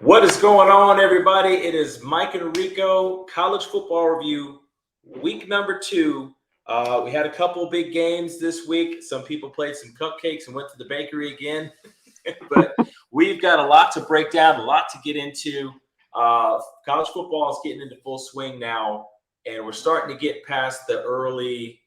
What is going on, everybody? It is Mike and Rico, college football review, week number 2. We had a couple big games this week. Some people played some cupcakes and went to the bakery again. But we've got a lot to break down, a lot to get into. College football is getting into full swing now, and we're starting to get past the early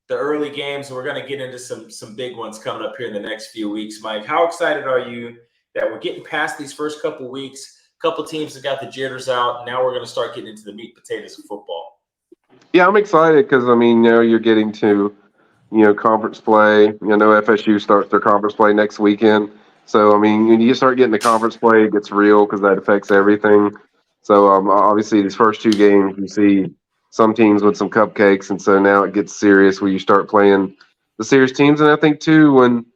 games. We're going to get into some big ones coming up here in the next few weeks. Mike, how excited are you that we're getting past these first couple weeks? A couple teams have got the jitters out, and now we're going to start getting into the meat and potatoes of football. Yeah, I'm excited because you're getting to conference play. FSU starts their conference play next weekend. So when you start getting the conference play, it gets real because that affects everything. So obviously these first two games, you see some teams with some cupcakes, and so now it gets serious where you start playing the serious teams. And I think too when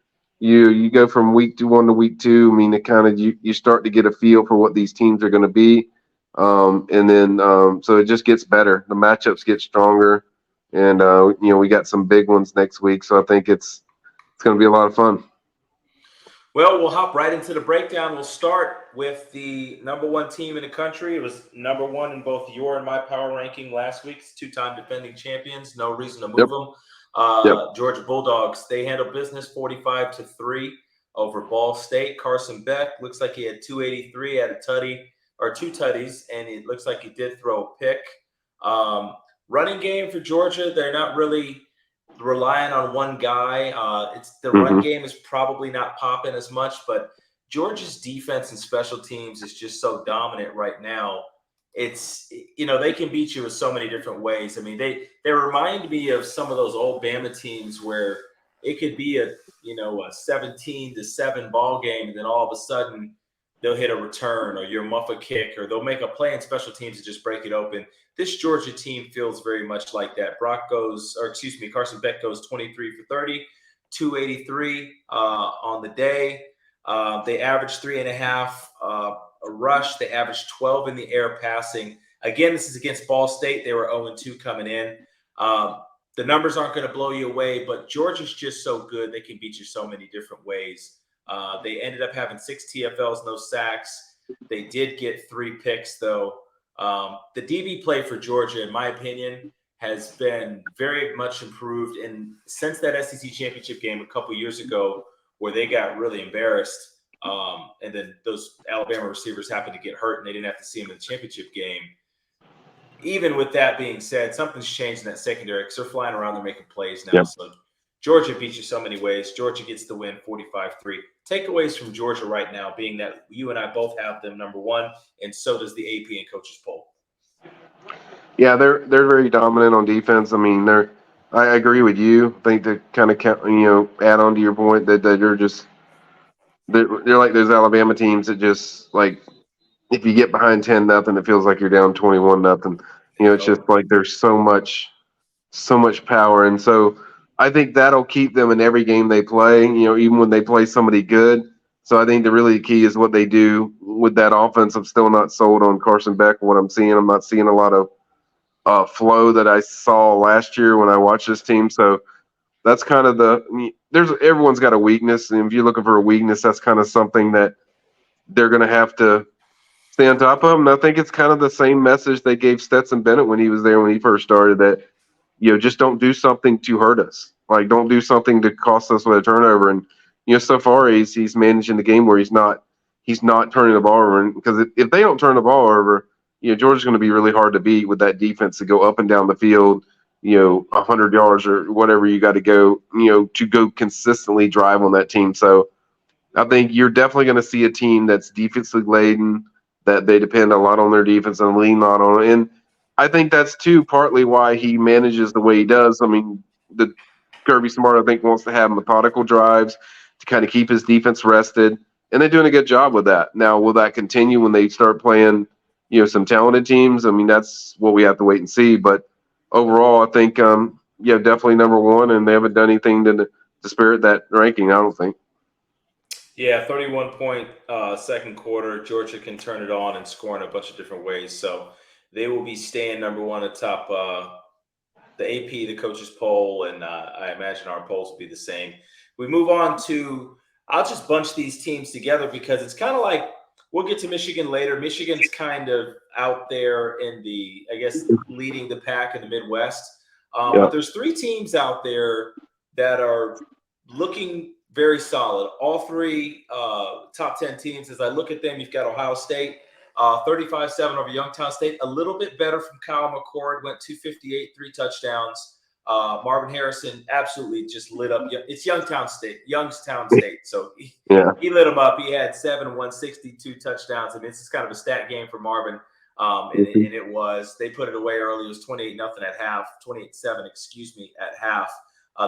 you go from week 1 to week 2, it kind of you start to get a feel for what these teams are going to be. And then so it just gets better. The matchups get stronger, and we got some big ones next week. So I think it's going to be a lot of fun. Well, we'll hop right into the breakdown. We'll start with the number one team in the country. It was number one in both your and my power ranking last week. It's two-time defending champions. No reason to move Yep. them. Yep. Georgia Bulldogs, they handled business 45-3 over Ball State. Carson Beck looks like he had 283, had a tutty or two tutties, and it looks like he did throw a pick. Running game for Georgia, they're not really relying on one guy. It's the run Hmm. game is probably not popping as much, but Georgia's defense and special teams is just so dominant right now. It's they can beat you in so many different ways. I mean, they remind me of some of those old Bama teams where it could be a 17-7 ball game, and then all of a sudden they'll hit a return or you'll muff a kick or they'll make a play in special teams to just break it open. This Georgia team feels very much like that. Carson Beck goes 23 for 30, 283 on the day. They averaged 3.5 a rush. They averaged 12 in the air passing. Again, this is against Ball State. They were 0-2 coming in. The numbers aren't going to blow you away, but Georgia's just so good. They can beat you so many different ways. They ended up having 6 TFLs, no sacks. They did get 3 picks, though. The DB play for Georgia, in my opinion, has been very much improved. And since that SEC championship game a couple years ago, where they got really embarrassed, and then those Alabama receivers happened to get hurt, and they didn't have to see them in the championship game. Even with that being said, something's changed in that secondary because they're flying around, they're making plays now. Yep. So Georgia beats you so many ways. Georgia gets the win 45-3. Takeaways from Georgia right now being that you and I both have them number one, and so does the AP and coaches poll. Yeah, they're very dominant on defense. I agree with you. I think to kind of add on to your point that they're like those Alabama teams that just like if you get behind 10-0, it feels like you're down 21-0. It's just like there's so much power. And so I think that'll keep them in every game they play, even when they play somebody good. So I think the really key is what they do with that offense. I'm still not sold on Carson Beck. What I'm seeing, I'm not seeing a lot of flow that I saw last year when I watched this team. So that's kind of there's everyone's got a weakness. And if you're looking for a weakness, that's kind of something that they're going to have to stay on top of. And I think it's kind of the same message they gave Stetson Bennett when he was there when he first started that just don't do something to hurt us. Like don't do something to cost us with a turnover. And so far he's managing the game where he's not turning the ball over. Because if they don't turn the ball over, Georgia's going to be really hard to beat with that defense to go up and down the field. 100 yards or whatever you got to go. To go consistently drive on that team. So I think you're definitely going to see a team that's defensively laden, that they depend a lot on their defense and lean a lot on it. And I think that's too partly why he manages the way he does. The Kirby Smart, I think, wants to have methodical drives to kind of keep his defense rested, and they're doing a good job with that. Now, will that continue when they start playing, some talented teams? That's what we have to wait and see. But overall, I think, definitely number one, and they haven't done anything to spirit that ranking. I don't think. Yeah, 31-point second quarter. Georgia can turn it on and score in a bunch of different ways. So they will be staying number one atop the AP, the coaches poll, and I imagine our polls will be the same. We move on to, I'll just bunch these teams together because it's kind of like We'll get to Michigan later. Michigan's kind of out there in the, I guess, leading the pack in the Midwest. Yeah. But there's three teams out there that are looking very solid. All three top 10 teams. As I look at them, you've got Ohio State, 35-7 over Youngstown State. A little bit better from Kyle McCord. Went 258, 3 touchdowns. Marvin Harrison absolutely just lit up. It's Youngstown State. So Yeah. he lit them up. He had 162 touchdowns. I mean, this is kind of a stat game for Marvin. And it was. They put it away early. It was 28-0 at half, 28-7, at half.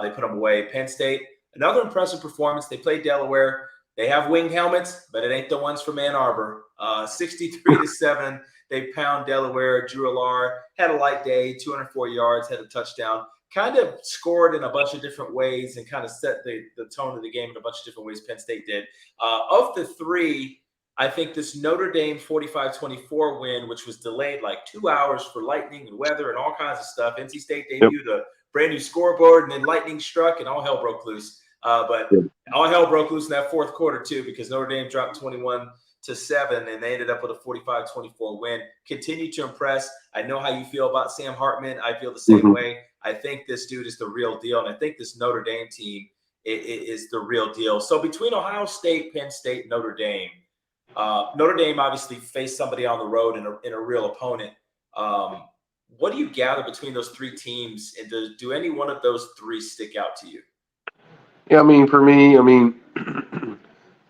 They put them away. Penn State, another impressive performance. They played Delaware. They have winged helmets, but it ain't the ones from Ann Arbor. 63-7. They pound Delaware. Drew Alar had a light day, 204 yards, had a touchdown. Kind of scored in a bunch of different ways and kind of set the tone of the game in a bunch of different ways. Penn State did. Of the three, I think this Notre Dame 45-24 win, which was delayed like 2 hours for lightning and weather and all kinds of stuff. NC State debuted a brand new scoreboard, and then lightning struck, and all hell broke loose. But all hell broke loose in that fourth quarter too, because Notre Dame dropped 21-7, and they ended up with a 45-24 win. Continue to impress. I know how you feel about Sam Hartman. I feel the same way. I think this dude is the real deal, and I think this Notre Dame team is the real deal. So between Ohio State, Penn State, Notre Dame obviously faced somebody on the road in a real opponent. What do you gather between those three teams, and do any one of those three stick out to you? Yeah, I mean, for me,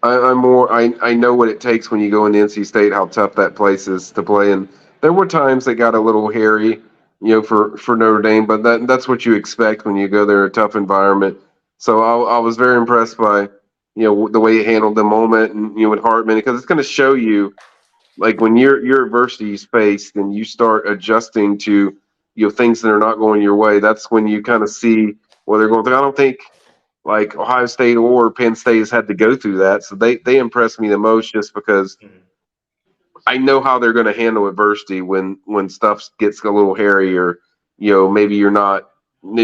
I know what it takes when you go into NC State, how tough that place is to play. And there were times that got a little hairy, for Notre Dame, but that's what you expect when you go there, a tough environment. So I was very impressed by, the way he handled the moment, and, with Hartman, because it's going to show you, like, when your adversity is faced and you start adjusting to, things that are not going your way, that's when you kind of see what they're going through. I don't think like Ohio State or Penn State has had to go through that. So they impress me the most, just because I know how they're going to handle adversity when stuff gets a little hairy, or, maybe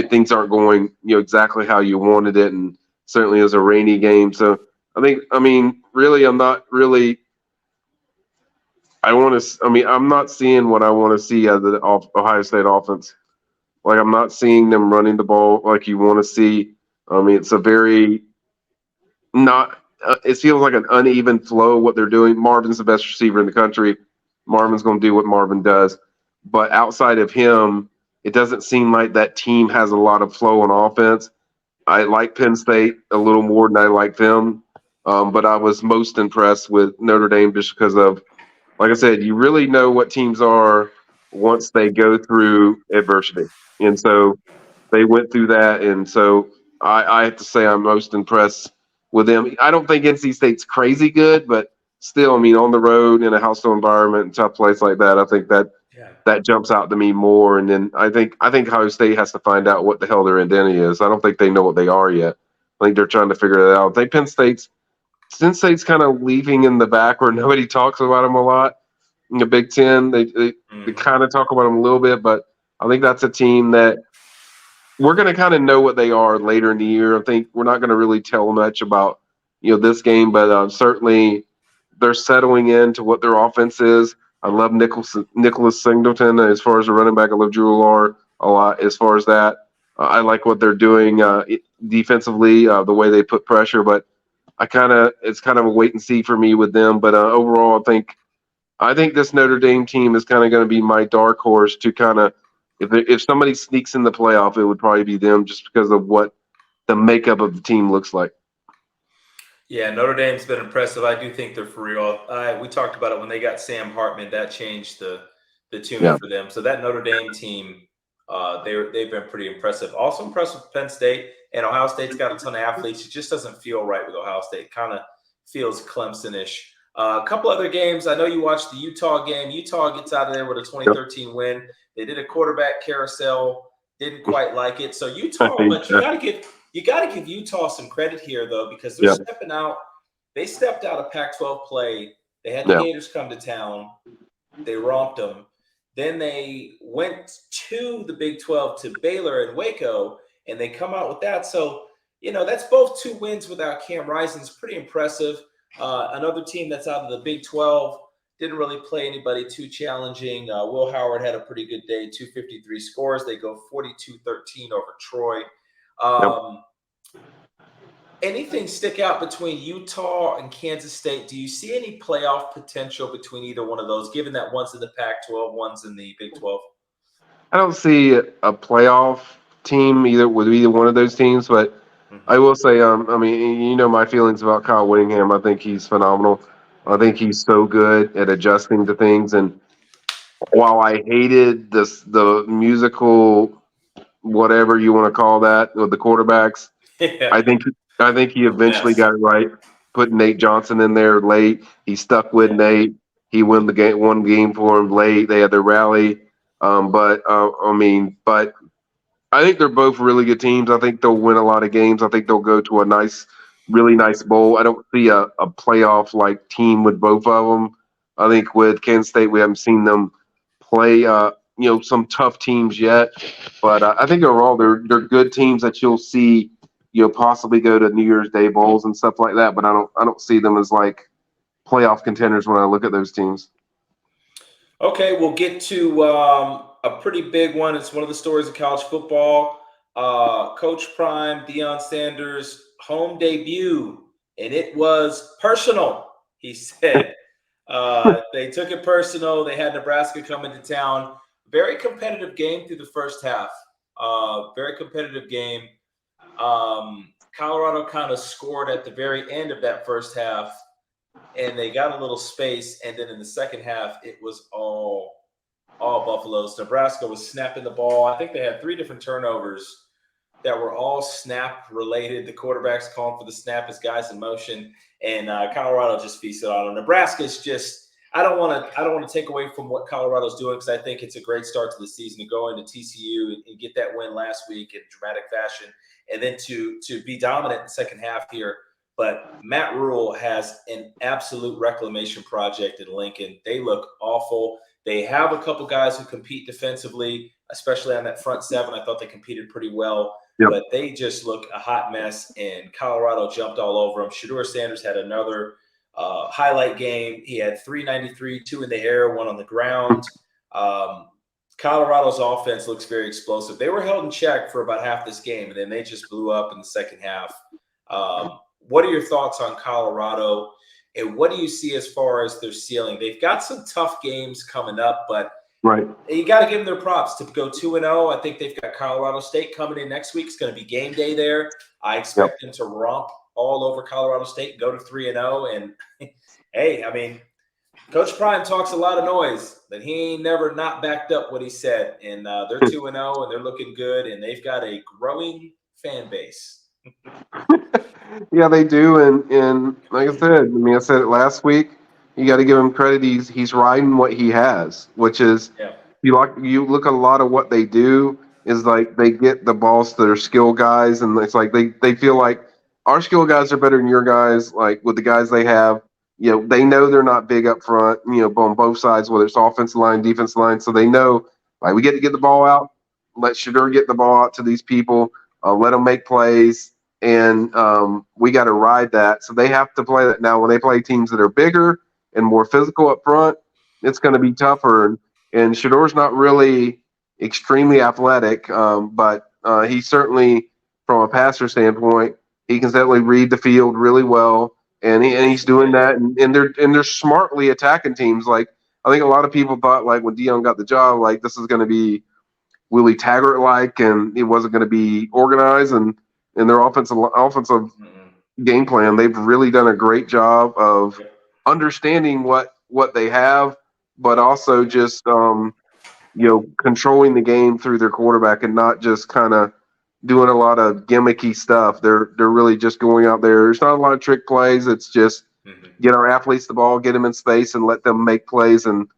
things aren't going, exactly how you wanted it. And certainly it was a rainy game. So really, I'm not seeing what I want to see out of the Ohio State offense. Like, I'm not seeing them running the ball like you want to see. It's a very not. It feels like an uneven flow what they're doing. Marvin's the best receiver in the country. Marvin's going to do what Marvin does, but outside of him, it doesn't seem like that team has a lot of flow on offense. I like Penn State a little more than I like them, but I was most impressed with Notre Dame just because of, like I said, you really know what teams are once they go through adversity, and so they went through that, and so I have to say I'm most impressed with them. I don't think NC State's crazy good, but still, on the road in a hostile environment and tough place like that, I think that jumps out to me more. And then I think Ohio State has to find out what the hell their identity is. I don't think they know what they are yet. I think they're trying to figure that out. I think Penn State's kind of leaving in the back where nobody talks about them a lot. In the Big Ten, they kind of talk about them a little bit, but I think that's a team that we're going to kind of know what they are later in the year. I think we're not going to really tell much about, this game, but certainly they're settling into what their offense is. I love Nicholas Singleton as far as a running back. I love Drew Alar a lot as far as that. I like what they're doing defensively, the way they put pressure, but it's kind of a wait and see for me with them. But overall, I think this Notre Dame team is kind of going to be my dark horse to kind of, if somebody sneaks in the playoff, it would probably be them, just because of what the makeup of the team looks like. Yeah, Notre Dame's been impressive. I do think they're for real. We talked about it when they got Sam Hartman. That changed the tune for them. So that Notre Dame team, they've been pretty impressive. Also impressive with Penn State, and Ohio State's got a ton of athletes. It just doesn't feel right with Ohio State. Kind of feels Clemson-ish. A couple other games. I know you watched the Utah game. Utah gets out of there with a 2013 win. They did a quarterback carousel. Didn't quite like it. So Utah, but you got to give Utah some credit here, though, because they're stepping out. They stepped out of Pac-12 play. They had the Gators come to town. They romped them. Then they went to the Big 12 to Baylor and Waco, and they come out with that. So, that's both 2 wins without Cam Rising. It's pretty impressive. Another team that's out of the Big 12 didn't really play anybody too challenging. Will Howard had a pretty good day, 253 scores. They go 42-13 over Troy. Yep. Um, Anything stick out between Utah and Kansas State? Do you see any playoff potential between either one of those, given that one's in the Pac-12, one's in the Big 12? I don't see a playoff team either with either one of those teams, but I Mm-hmm. will say, I mean, you know my feelings about Kyle Whittingham. I think he's phenomenal. I think Mm-hmm. he's so good at adjusting to things. And while I hated the musical, whatever you want to call that, with the quarterbacks, Yeah, I think I think he a eventually mess. got it right. Put Nate Johnson in there late. He stuck with Yeah. Nate. He won the game, one game for him late. They had their rally. But I mean, but I think they're both really good teams. I think they'll win a lot of games. I think they'll go to a nice, really nice bowl. I don't see a playoff like team with both of them. I think with Kansas State, we haven't seen them play, some tough teams yet. But I think overall they're good teams that you'll see, possibly go to New Year's Day bowls and stuff like that. But I don't see them as like playoff contenders when I look at those teams. Okay, we'll get to a pretty big one. It's one of the stories of college football. Coach Prime, Deion Sanders' home debut, and it was personal, he said. They took it personal. They had Nebraska come into town. Very competitive game through the first half. Very competitive game. Colorado kind of scored at the very end of that first half, and they got a little space. And then in the second half, it was all Buffaloes. Nebraska was snapping the ball. I think they had three different turnovers that were all snap related. The quarterback's calling for the snap as guys in motion, and Colorado just feasted on them. Nebraska's just. I don't want to take away from what Colorado's doing, because I think it's a great start to the season to go into TCU and get that win last week in dramatic fashion, and then to be dominant in the second half here. But Matt Rule has an absolute reclamation project in Lincoln. They look awful. They have a couple guys who compete defensively, especially on that front seven. I thought they competed pretty well, Yep. but they just look a hot mess, and Colorado jumped all over them. Shedeur Sanders had another highlight game. He had 393, two in the air, one on the ground. Um, Colorado's offense looks very explosive. They were held in check for about half this game, and then they just blew up in the second half. What are your thoughts on Colorado, and what do you see as far as their ceiling? They've got some tough games coming up, but Right. you got to give them their props to go 2-0. I think they've got Colorado State coming in next week. It's going to be game day there. I Yep. expect them to romp all over Colorado State, go to 3-0. And hey, I mean, Coach Prime talks a lot of noise, but he ain't never not backed up what he said. And they're 2-0, and they're looking good, and they've got a growing fan base. Yeah, they do, and like I said, I mean, I said it last week. You got to give him credit. He's riding what he has, which is Yeah. you look at a lot of what they do is like they get the balls to their skill guys, and it's like they feel like our skill guys are better than your guys. Like with the guys they have, they know they're not big up front, on both sides, whether it's offensive line, defensive line. So they know like we get to get the ball out. Let Shedeur get the ball out to these people. Let them make plays, and we got to ride that. So they have to play that now. When they play teams that are bigger and more physical up front, it's going to be tougher. And Shadeur's not really extremely athletic, but he certainly, from a passer standpoint, he can certainly read the field really well, and Yes, he's he doing can. that. And they're smartly attacking teams. Like I think a lot of people thought like when Deion got the job, like this is going to be Willie Taggart like, and it wasn't going to be organized. And their offensive Mm-mm. game plan, they've really done a great job of Yep. understanding what they have, but also just controlling the game through their quarterback and not just kind of doing a lot of gimmicky stuff. They're really just going out there. There's not a lot of trick plays. It's just Mm-hmm. get our athletes the ball, get them in space, and let them make plays and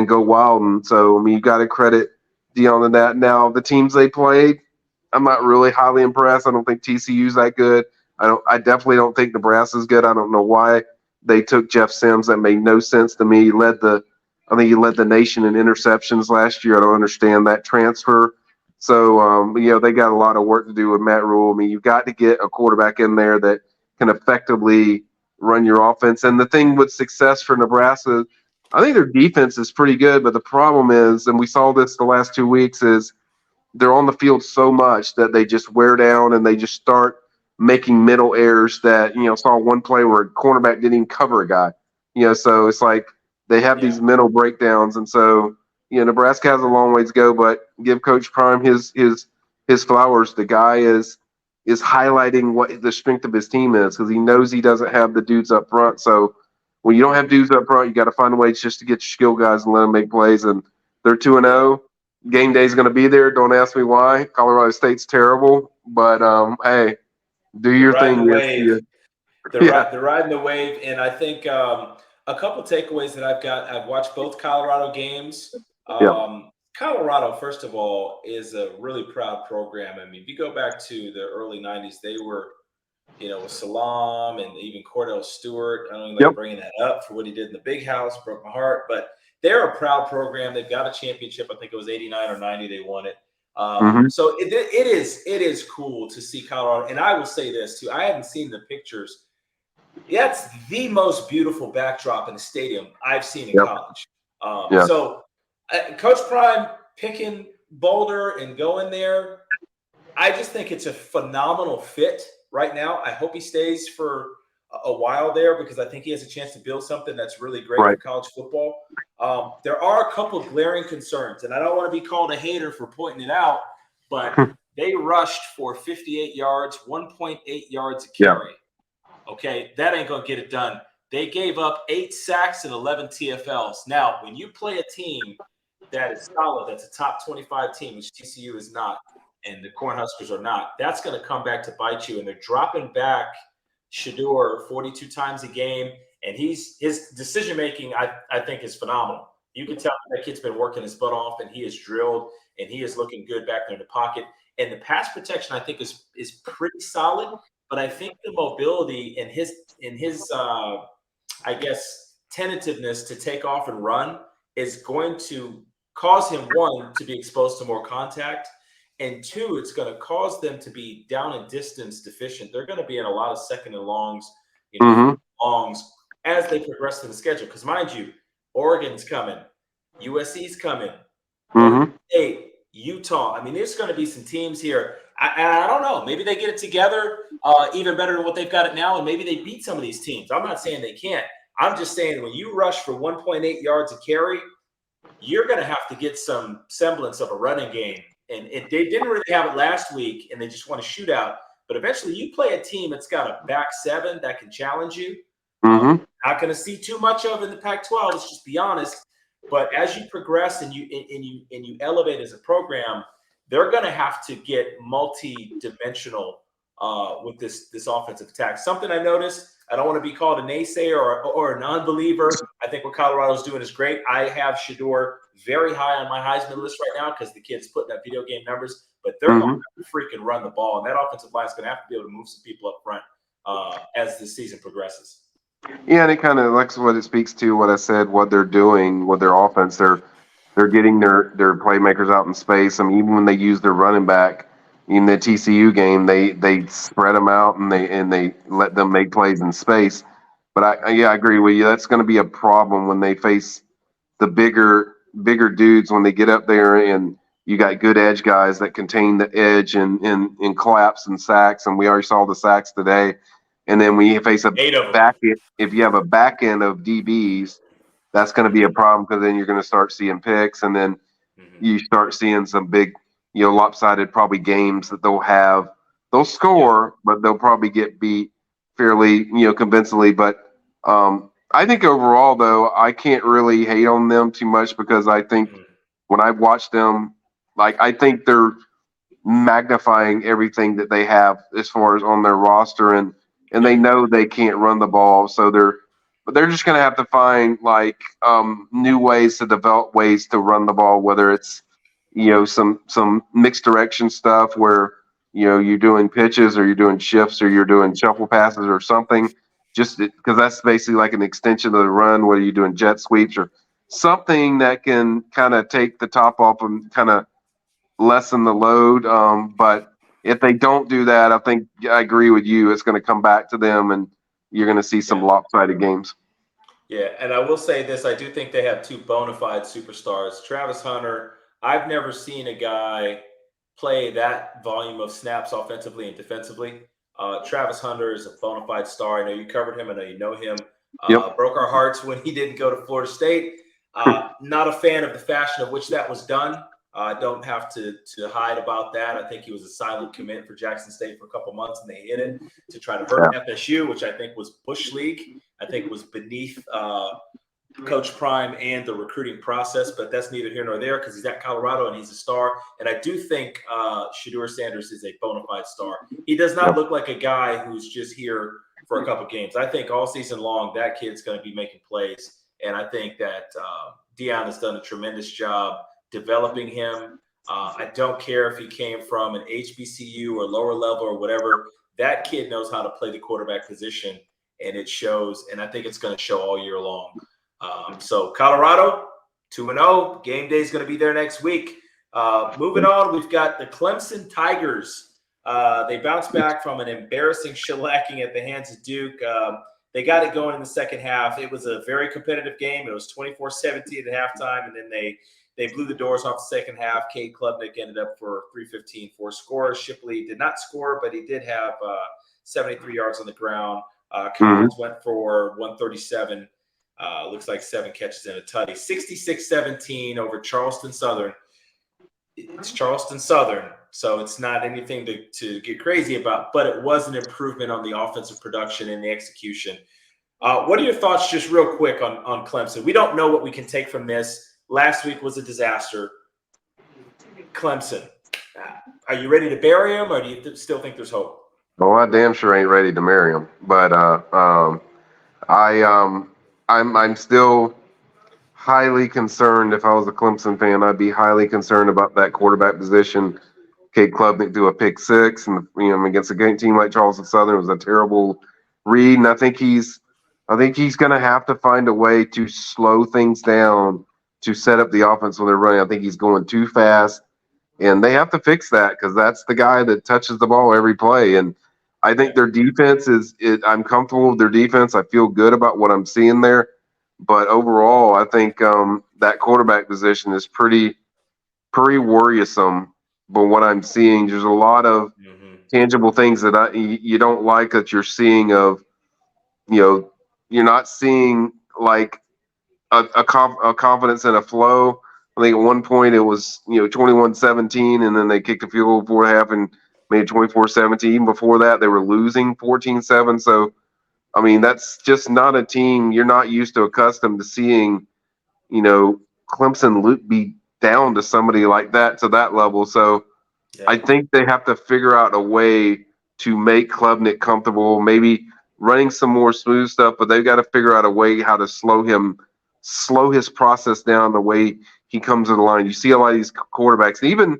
go wild. And so I mean, you got to credit Dion on that. Now the teams they played, I'm not really highly impressed. I don't think TCU's that good. I definitely don't think Nebraska's good. I don't know why they took Jeff Sims. That made no sense to me. I think he led the nation in interceptions last year. I don't understand that transfer. So, they got a lot of work to do with Matt Rule. I mean, you've got to get a quarterback in there that can effectively run your offense. And the thing with success for Nebraska, I think their defense is pretty good, but the problem is, and we saw this the last 2 weeks, is they're on the field so much that they just wear down and they just start making mental errors that, saw one play where a cornerback didn't even cover a guy. So it's like they have Yeah. these mental breakdowns. And so, Nebraska has a long ways to go, but give Coach Prime his flowers. The guy is highlighting what the strength of his team is because he knows he doesn't have the dudes up front. So when you don't have dudes up front, you got to find ways just to get your skill guys and let them make plays. And they're 2 and Yeah. 0. Game day is going to be there. Don't ask me why. Colorado State's terrible, but hey, do They're your riding thing. the wave. Yeah, They're riding the wave, and I think a couple takeaways that I've got. I've watched both Colorado games. yeah. Colorado, first of all, is a really proud program. I mean, if you go back to the early '90s, they were, with Salam and even Cordell Stewart. I don't even like Yep. bringing that up for what he did in the Big House, broke my heart. But they're a proud program. They've got a championship. I think it was '89 or '90. They won it. Mm-hmm. So it is cool to see Colorado. And I will say this too. I haven't seen the pictures. That's the most beautiful backdrop in a stadium I've seen in Yep. college. Yeah. So Coach Prime picking Boulder and going there, I just think it's a phenomenal fit right now. I hope he stays for a while there because I think he has a chance to build something that's really great for Right. college football. There are a couple of glaring concerns, and I don't want to be called a hater for pointing it out, but they rushed for 58 yards, 1.8 yards a Yeah. carry. Okay, that ain't going to get it done. They gave up 8 sacks and 11 TFLs. Now, when you play a team that is solid, that's a top 25 team, which TCU is not, and the Cornhuskers are not, that's going to come back to bite you. And they're dropping back Shador 42 times a game, and his decision making, I think, is phenomenal. You can tell that kid's been working his butt off, and he is drilled, and he is looking good back there in the pocket. And the pass protection, I think, is pretty solid. But I think the mobility and his I guess tentativeness to take off and run is going to cause him, one, to be exposed to more contact, and two, it's going to cause them to be down and distance deficient. They're going to be in a lot of second and longs, Mm-hmm. longs as they progress in the schedule. Because mind you, Oregon's coming, USC's coming, Oregon Mm-hmm. State, Utah. I mean, there's going to be some teams here. I don't know. Maybe they get it together even better than what they've got it now, and maybe they beat some of these teams. I'm not saying they can't. I'm just saying when you rush for 1.8 yards a carry, you're going to have to get some semblance of a running game. And they didn't really have it last week, and they just want to shoot out. But eventually, you play a team that's got a back seven that can challenge you. Mm-hmm. Not going to see too much of in the Pac-12. Let's just be honest. But as you progress and you elevate as a program, they're going to have to get multi-dimensional with this offensive attack. Something I noticed. I don't want to be called a naysayer or a non-believer. I think what Colorado's doing is great. I have Shador very high on my Heisman list right now because the kid's putting up video game numbers. But they're going to freaking run the ball, and that offensive line is going to have to be able to move some people up front as the season progresses. Yeah, and it kind of likes what it speaks to what I said, what they're doing with their offense. They're getting their playmakers out in space. I mean, even when they use their running back in the TCU game, they spread them out and they let them make plays in space. But I agree with you. That's going to be a problem when they face the bigger dudes when they get up there and you got good edge guys that contain the edge and collapse and sacks. And we already saw the sacks today. And then when you face a 8 of them. back end, if you have a back end of DBs, that's going to be a problem because then you're going to start seeing picks, and then you start seeing some big, lopsided probably games that they'll have. They'll score, but they'll probably get beat fairly, convincingly. But I think overall, though, I can't really hate on them too much because I think when I've watched them, like I think they're magnifying everything that they have as far as on their roster and they know they can't run the ball, so they're just going to have to find like new ways to develop ways to run the ball, whether it's some mixed direction stuff where you're doing pitches or you're doing shifts or you're doing shuffle passes or something, just because that's basically like an extension of the run, whether you're doing jet sweeps or something that can kind of take the top off and kind of lessen the load. But if they don't do that, I think I agree with you. It's going to come back to them, and you're going to see some Yeah. lopsided games. Yeah, and I will say this: I do think they have two bona fide superstars. Travis Hunter, I've never seen a guy play that volume of snaps offensively and defensively. Travis Hunter is a bona fide star. I know you covered him. I know you know him. Yep. Broke our hearts when he didn't go to Florida State. Not a fan of the fashion of which that was done. Don't have to hide about that. I think he was a silent commit for Jackson State for a couple months, and they hit it to try to hurt FSU, which I think was Bush League. I think it was beneath Coach Prime and the recruiting process, but that's neither here nor there because he's at Colorado and he's a star. And I do think Shedeur Sanders is a bona fide star. He does not look like a guy who's just here for a couple games. I think all season long that kid's going to be making plays, and I think that Deion has done a tremendous job developing him. I don't care if he came from an HBCU or lower level or whatever. That kid knows how to play the quarterback position, and it shows. And I think it's going to show all year long. So Colorado 2-0. Game day is going to be there next week. Moving on, we've got the Clemson Tigers. They bounced back from an embarrassing shellacking at the hands of Duke. They got it going in the second half. It was a very competitive game. It was 24-17 at halftime, and then they blew the doors off the second half. Cade Klubnik ended up for 315, 4 scores. Shipley did not score, but he did have 73 yards on the ground. Collins went for 137. Looks like 7 catches and a tutty. 66-17 over Charleston Southern. It's Charleston Southern, so it's not anything to get crazy about, but it was an improvement on the offensive production and the execution. What are your thoughts, just real quick, on Clemson? We don't know what we can take from this. Last week was a disaster. Clemson, are you ready to bury him, or do you still think there's hope? Well, I damn sure ain't ready to marry him, but I'm still highly concerned. If I was a Clemson fan, I'd be highly concerned about that quarterback position. Cade Klubnik do a pick six, and against a team like Charleston Southern, it was a terrible read. And I think he's going to have to find a way to slow things down to set up the offense when they're running. I think he's going too fast, and they have to fix that because that's the guy that touches the ball every play. And I think their defense I'm comfortable with their defense. I feel good about what I'm seeing there. But overall, I think that quarterback position is pretty worrisome. But what I'm seeing, there's a lot of tangible things that you don't like that you're seeing of, you're not seeing like a confidence and a flow. I think at one point it was 21-17, and then they kicked a field goal before half and made it 24-17. Even before that, they were losing 14-7. So I mean, that's just not a team you're not used to, accustomed to seeing, Clemson be down to somebody like that to that level. So I think they have to figure out a way to make Klubnik comfortable, maybe running some more smooth stuff, but they've got to figure out a way how to slow his process down the way he comes to the line. You see a lot of these quarterbacks, even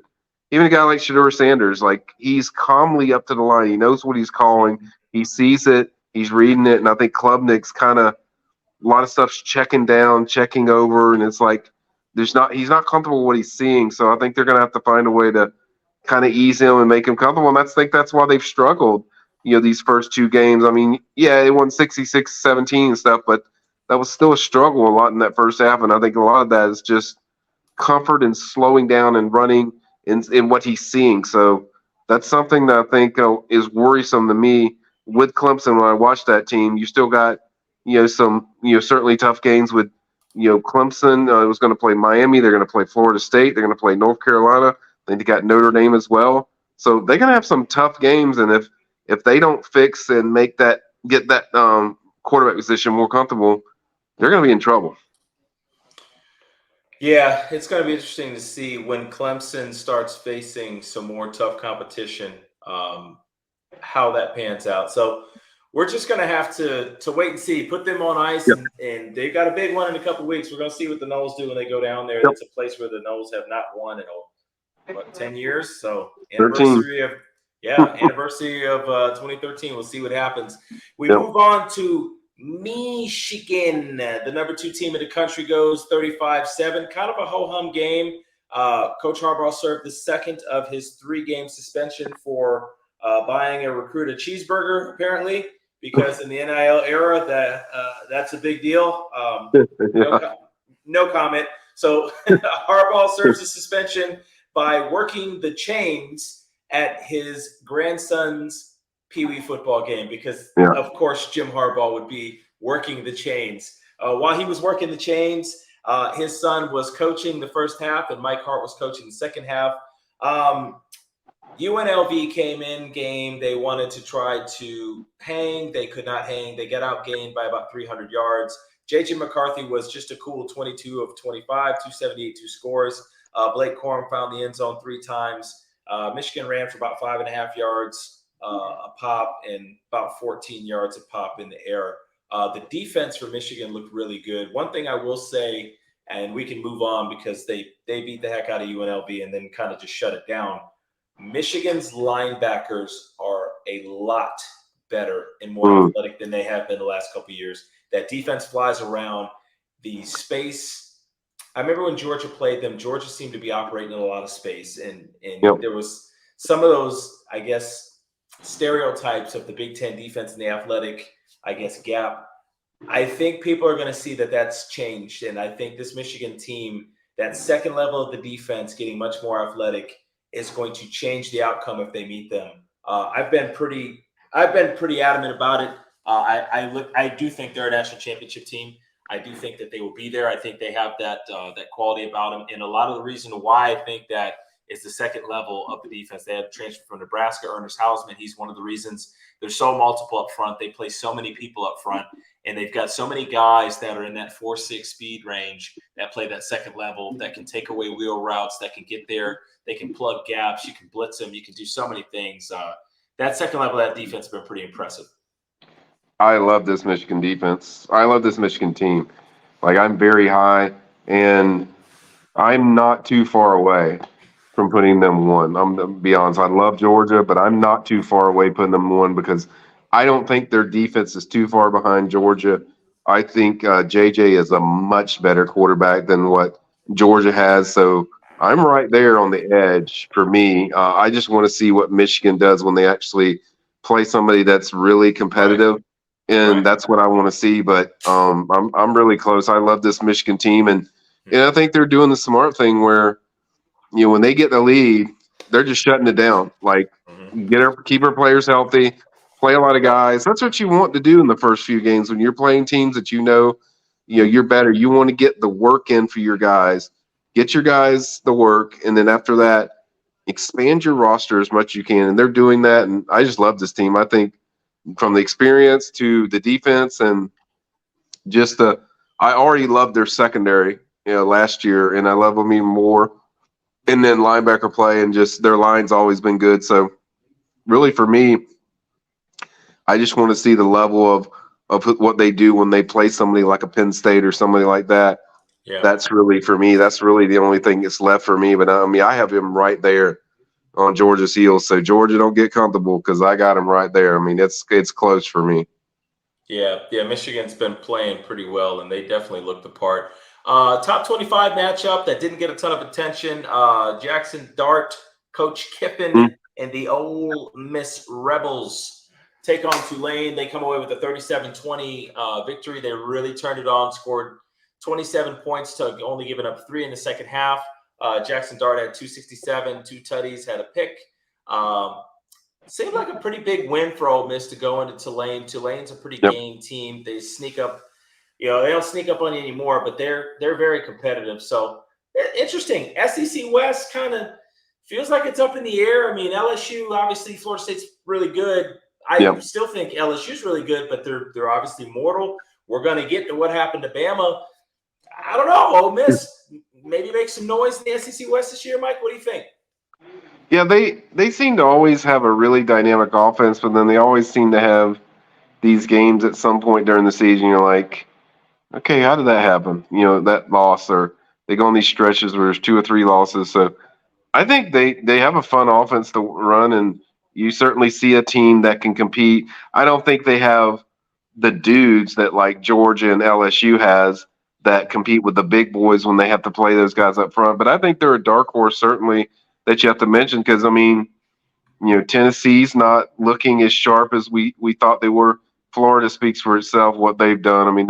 a guy like Shedeur Sanders, like he's calmly up to the line. He knows what he's calling. He sees it. He's reading it, and I think Klubnik's kind of a lot of stuff's checking down, checking over, and it's like he's not comfortable with what he's seeing. So I think they're going to have to find a way to kind of ease him and make him comfortable. And I think that's why they've struggled, these first 2 games. I mean, yeah, they won 66-17 and stuff, but that was still a struggle a lot in that first half. And I think a lot of that is just comfort and slowing down and running in what he's seeing. So that's something that I think is worrisome to me. With Clemson, when I watched that team, you still got, some, certainly tough games with, Clemson was going to play Miami. They're going to play Florida State. They're going to play North Carolina. Then they got Notre Dame as well. So they're going to have some tough games. And if they don't fix and get that quarterback position more comfortable, they're going to be in trouble. Yeah, it's going to be interesting to see when Clemson starts facing some more tough competition, how that pans out. So we're just going to have to wait and see. Put them on ice, and they've got a big one in a couple of weeks. We're going to see what the Noles do when they go down there. It's a place where the Noles have not won in 10 years. So anniversary of 2013. We'll see what happens. We move on to Michigan. The number 2 team in the country goes 35-7. Kind of a ho-hum game. Coach Harbaugh served the second of his 3-game suspension for buying a recruit a cheeseburger, apparently. because in the NIL era, that's a big deal. No, Yeah. no comment. So Harbaugh serves a suspension by working the chains at his grandson's Pee Wee football game because, Yeah. of course, Jim Harbaugh would be working the chains. While he was working the chains, his son was coaching the first half, and Mike Hart was coaching the second half. UNLV came in game. They wanted to try to hang. They could not hang. They got outgained by about 300 yards. J.J. McCarthy was just a cool 22 of 25, 278, two scores. Blake Corum found the end zone 3 times. Michigan ran for about 5.5 yards a pop and about 14 yards a pop in the air. The defense for Michigan looked really good. One thing I will say, and we can move on because they beat the heck out of UNLV and then kind of just shut it down. Michigan's linebackers are a lot better and more Mm. athletic than they have been the last couple of years. That defense flies around the space. I remember when Georgia played them, Georgia seemed to be operating in a lot of space, and Yep. there was some of those, I guess, stereotypes of the Big Ten defense and the athletic, I guess, gap. I think people are going to see that that's changed, and I think this Michigan team, that second level of the defense, getting much more athletic, is going to change the outcome if they meet them. I've been pretty adamant about it. I do think they're a national championship team. I do think that they will be there. I think they have that quality about them, and a lot of the reason why I think that is the second level of the defense. They have transferred from Nebraska, Ernest Hausman. He's one of the reasons. There's so multiple up front. They play so many people up front, and they've got so many guys that are in that 4.6 speed range that play that second level, that can take away wheel routes, that can get there. They can plug gaps. You can blitz them. You can do so many things. That second level of that defense has been pretty impressive. I love this Michigan defense. I love this Michigan team. Like, I'm very high, and I'm not too far away from putting them one. I'm to be honest. I love Georgia, but I'm not too far away putting them one because I don't think their defense is too far behind Georgia. I think JJ is a much better quarterback than what Georgia has. So I'm right there on the edge for me. I just want to see what Michigan does when they actually play somebody that's really Right. competitive, and Right. that's what I want to see. But I'm really close. I love this Michigan team, and I think they're doing the smart thing where, when they get the lead, they're just shutting it down. Like, Mm-hmm. keep our players healthy, play a lot of guys. That's what you want to do in the first few games when you're playing teams that you're better. You want to get the work in for your guys, get your guys the work, and then after that, expand your roster as much as you can. And they're doing that. And I just love this team. I think from the experience to the defense and just I already loved their secondary, last year, and I love them even more, and then linebacker play, and just their line's always been good. So really for me, I just want to see the level of what they do when they play somebody like a Penn State or somebody like that. Yeah. That's really for me. That's really the only thing that's left for me. But I mean, I have him right there on Georgia's heels. So Georgia, don't get comfortable because I got him right there. I mean, it's close for me. Yeah, yeah. Michigan's been playing pretty well, and they definitely looked the part. Top 25 matchup that didn't get a ton of attention. Jackson Dart, Coach Kiffin, Mm, and the Ole Miss Rebels take on Tulane. They come away with a 37-20 victory. They really turned it on, scored 27 points to only giving up 3 in the second half. Jackson Dart had 267, 2 tutties, had a pick. Um, Seemed like a pretty big win for Ole Miss to go into Tulane. Tulane's a pretty yep. game team. They sneak up, they don't sneak up on you anymore, but they're very competitive. So interesting. SEC West kind of feels like it's up in the air. I mean, LSU, obviously, Florida State's really good. I Yep. still think LSU's really good, but they're obviously mortal. We're going to get to what happened to Bama. I don't know. Ole Miss maybe make some noise in the SEC West this year, Mike. What do you think? Yeah, they seem to always have a really dynamic offense, but then they always seem to have these games at some point during the season. You're like, okay, how did that happen? That loss, or they go on these stretches where there's 2 or 3 losses. So I think they have a fun offense to run, and you certainly see a team that can compete. I don't think they have the dudes that like Georgia and LSU has that compete with the big boys when they have to play those guys up front. But I think they're a dark horse certainly that you have to mention because I mean, Tennessee's not looking as sharp as we thought they were. Florida speaks for itself. What they've done. I mean,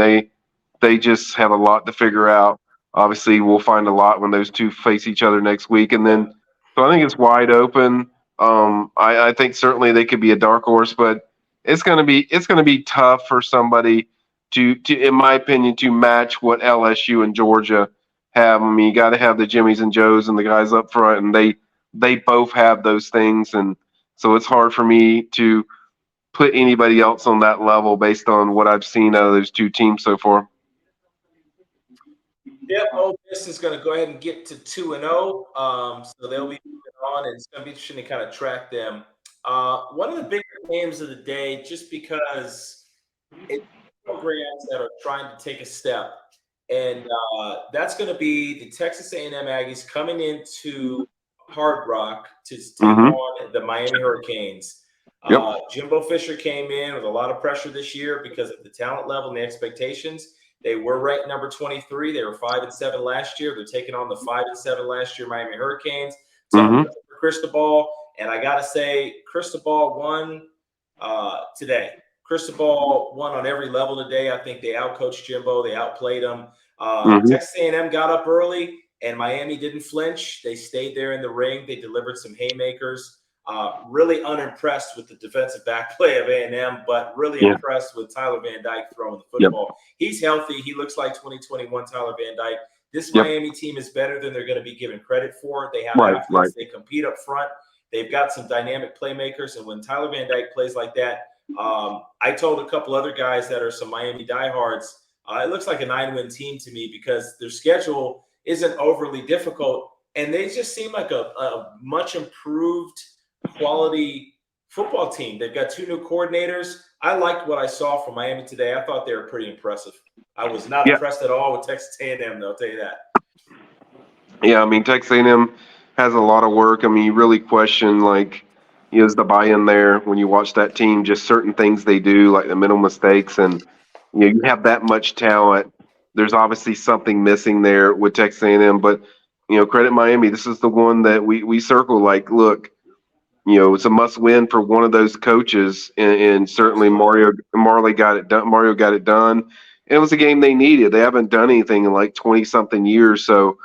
they just have a lot to figure out. Obviously, we'll find a lot when those two face each other next week, and Yeah. then so I think it's wide open. I think certainly they could be a dark horse, but it's gonna be tough for somebody in my opinion, to match what LSU and Georgia have. I mean, you got to have the Jimmies and Joes and the guys up front, and they both have those things, and so it's hard for me to put anybody else on that level based on what I've seen out of those two teams so far. Yep, Ole Miss is going to go ahead and get to 2-0. So they'll be moving on, and it's going to be interesting to kind of track them. One of the bigger games of the day, just because it's programs that are trying to take a step, and that's going to be the Texas A&M Aggies coming into Hard Rock to take Mm-hmm. on the Miami Hurricanes. Yep. Jimbo Fisher came in with a lot of pressure this year because of the talent level and the expectations. They were ranked number 23. They were 5-7 last year. They're taking on the 5-7 last year Miami Hurricanes. Tough Mm-hmm. for Cristobal, and I gotta say, Cristobal won today. Cristobal won on every level today. I think they outcoached Jimbo. They outplayed him. Mm-hmm. Texas A&M got up early, and Miami didn't flinch. They stayed there in the ring. They delivered some haymakers. Really unimpressed with the defensive back play of A&M, but really Yeah. impressed with Tyler Van Dyke throwing the Yep. football. He's healthy. He looks like 2021 Tyler Van Dyke. This Yep. Miami team is better than they're going to be given credit for. They have Right. athletes. Right. They compete up front. They've got some dynamic playmakers. And when Tyler Van Dyke plays like that, I told a couple other guys that are some Miami diehards, it looks like a 9-win team to me because their schedule isn't overly difficult. And they just seem like a much improved quality football team. They've got two new coordinators. I liked what I saw from Miami today. I thought they were pretty impressive. I was not Yeah. impressed at all with Texas A&M, though, I'll tell you that. Yeah. I mean, Texas A&M has a lot of work. I mean, you really question like, is the buy-in there when you watch that team? Just certain things they do, like the mental mistakes, and you have that much talent. There's obviously something missing there with Texas A&M, but credit Miami. This is the one that we circle. Like, look, it's a must win for one of those coaches, and certainly Marley got it done. Mario got it done. And it was a game they needed. They haven't done anything in like 20 something years. So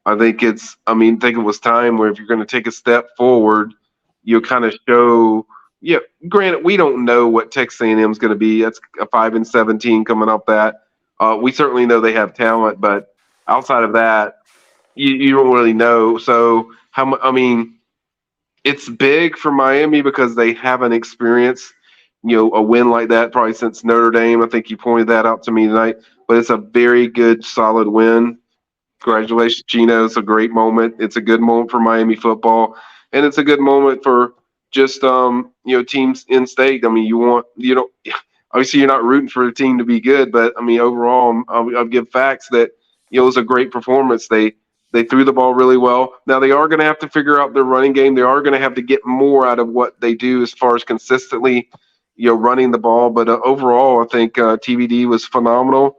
I think it was time where if you're going to take a step forward, you kind of show, yeah, granted, we don't know what Texas A&M is going to be. That's a 5-17 coming up that. We certainly know they have talent, but outside of that, you don't really know. So how much, I mean, it's big for Miami because they haven't experienced, a win like that probably since Notre Dame. I think you pointed that out to me tonight. But it's a very good, solid win. Congratulations, Gino. It's a great moment. It's a good moment for Miami football, and it's a good moment for just teams in state. I mean, obviously you're not rooting for a team to be good, but I mean overall, I'll give facts that it was a great performance. They threw the ball really well. Now they are going to have to figure out their running game. They are going to have to get more out of what they do as far as consistently, running the ball. But overall, I think TBD was phenomenal.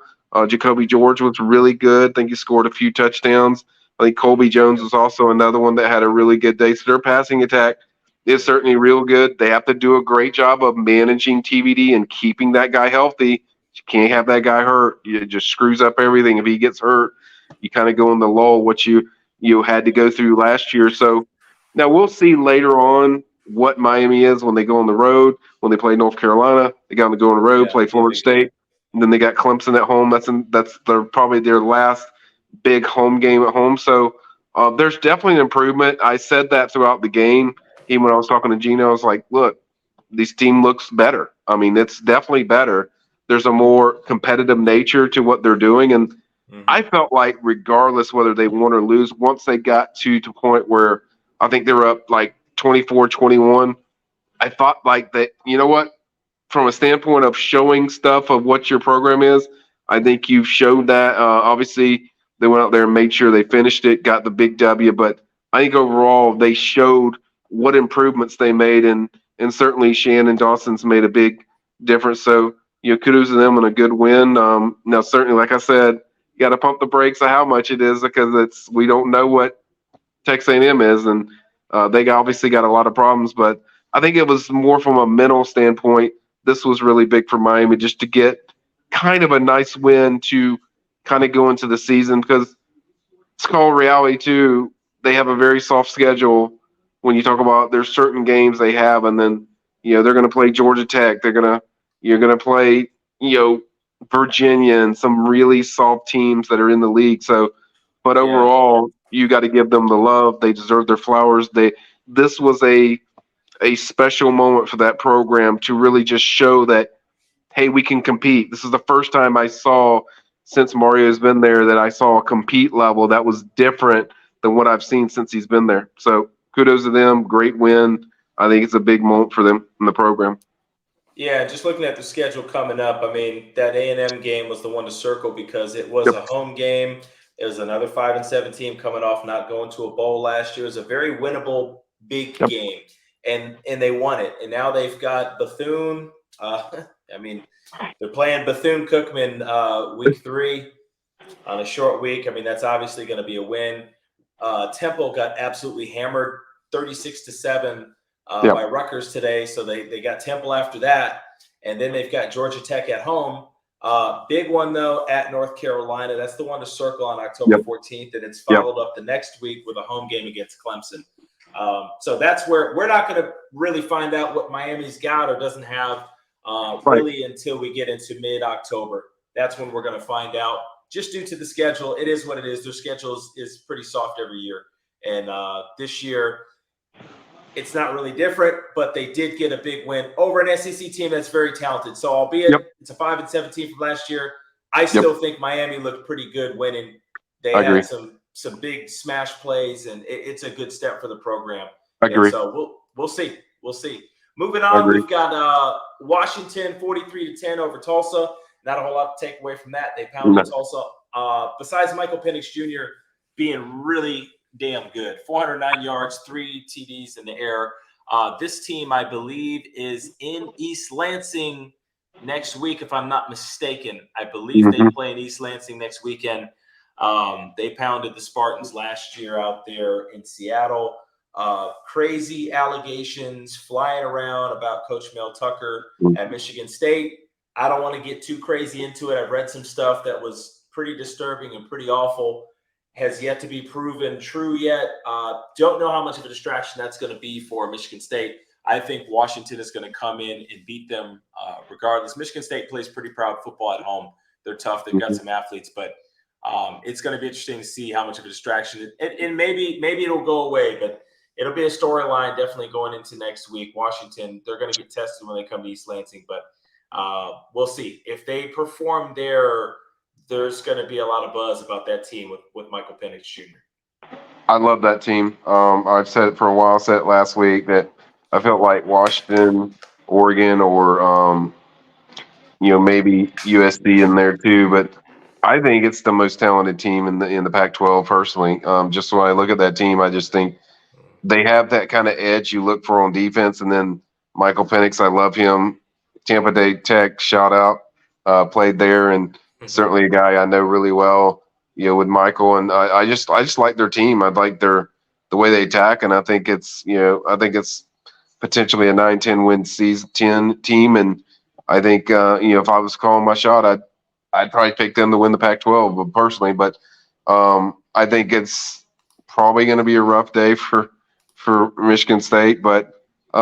Jacoby George was really good. I think he scored a few touchdowns. I think Colby Jones was also another one that had a really good day. So their passing attack is certainly real good. They have to do a great job of managing TBD and keeping that guy healthy. You can't have that guy hurt. It just screws up everything. If he gets hurt, you kind of go in the lull, what you had to go through last year. So now we'll see later on what Miami is when they go on the road. When they play North Carolina, they got to go on the road, Yeah, play Florida State. And then they got Clemson at home. That's probably their last big home game at home. So there's definitely an improvement. I said that throughout the game. Even when I was talking to Gino, I was like, look, this team looks better. I mean, it's definitely better. There's a more competitive nature to what they're doing. And I felt like regardless whether they won or lose, once they got to point where I think they were up like 24-21, I thought like that, you know what? From a standpoint of showing stuff of what your program is, I think you've showed that. Obviously, they went out there and made sure they finished it, got the big W. But I think overall they showed what improvements they made, and certainly Shannon Dawson's made a big difference. So kudos to them on a good win. Now certainly, like I said, you got to pump the brakes of how much it is because we don't know what Texas A&M is, and they obviously got a lot of problems. But I think it was more from a mental standpoint. this was really big for Miami just to get kind of a nice win to kind of go into the season because it's called reality too. They have a very soft schedule when you talk about there's certain games they have, and then they're going to play Georgia Tech. You're going to play Virginia and some really soft teams that are in the league. So, but Yeah. overall, you got to give them the love. They deserve their flowers. This was a special moment for that program to really just show that, hey, we can compete. This is the first time I saw since Mario's been there that I saw a compete level that was different than what I've seen since he's been there. So kudos to them. Great win. I think it's a big moment for them in the program. Yeah, just looking at the schedule coming up, I mean, that A&M game was the one to circle because it was Yep. a home game. It was another 5-7 team coming off not going to a bowl last year. It was a very winnable big Yep. game, and they won it. And now they've got Bethune. I mean, they're playing Bethune-Cookman week 3 on a short week. I mean, that's obviously going to be a win. Temple got absolutely hammered, 36-7 Yep. by Rutgers today. So they got Temple after that, and then they've got Georgia Tech at home. Big one though at North Carolina. That's the one to circle on October Yep. 14th, and it's Yep. followed up the next week with a home game against Clemson. So that's where we're not going to really find out what Miami's got or doesn't have really until we get into mid-October. That's when we're going to find out. Just due to the schedule, it is what it is. Their schedule is pretty soft every year, and this year it's not really different. But they did get a big win over an SEC team that's very talented. So, albeit Yep. it's a 5-7 team from last year, I Yep. still think Miami looked pretty good winning. They I agree. had some big smash plays, and it's a good step for the program. I And agree. so we'll see. We'll see. Moving I on, agree. we've got Washington 43-10 over Tulsa. Not a whole lot to take away from that. They pounded Tulsa. Besides Michael Penix Jr. being really damn good, 409 yards, 3 TDs in the air. This team, I believe, is in East Lansing next week, if I'm not mistaken. I believe they play in East Lansing next weekend. They pounded the Spartans last year out there in Seattle. Crazy allegations flying around about Coach Mel Tucker at Michigan State. I don't want to get too crazy into it. I've read some stuff that was pretty disturbing and pretty awful. Has yet to be proven true yet. Don't know how much of a distraction that's going to be for Michigan State. I think Washington is going to come in and beat them regardless. Michigan State plays pretty proud football at home. They're tough. They've got some athletes, but it's going to be interesting to see how much of a distraction. And maybe it'll go away, but it'll be a storyline definitely going into next week. Washington, they're going to get tested when they come to East Lansing, but we'll see. If they perform there, there's going to be a lot of buzz about that team with Michael Penix Jr. I love that team. I've said it for a while, said it last week, that I felt like Washington, Oregon, or maybe USC in there too. But I think it's the most talented team in the Pac-12 personally. Just when I look at that team, I just think they have that kind of edge you look for on defense. And then Michael Penix, I love him. Tampa Bay Tech, shout out, played there, and certainly a guy I know really well. With Michael, and I just like their team. I like the way they attack, and I think it's potentially a 9-10 win season 10 team. And I think if I was calling my shot, I'd probably pick them to win the Pac-12 personally. But I think it's probably going to be a rough day for Michigan State. But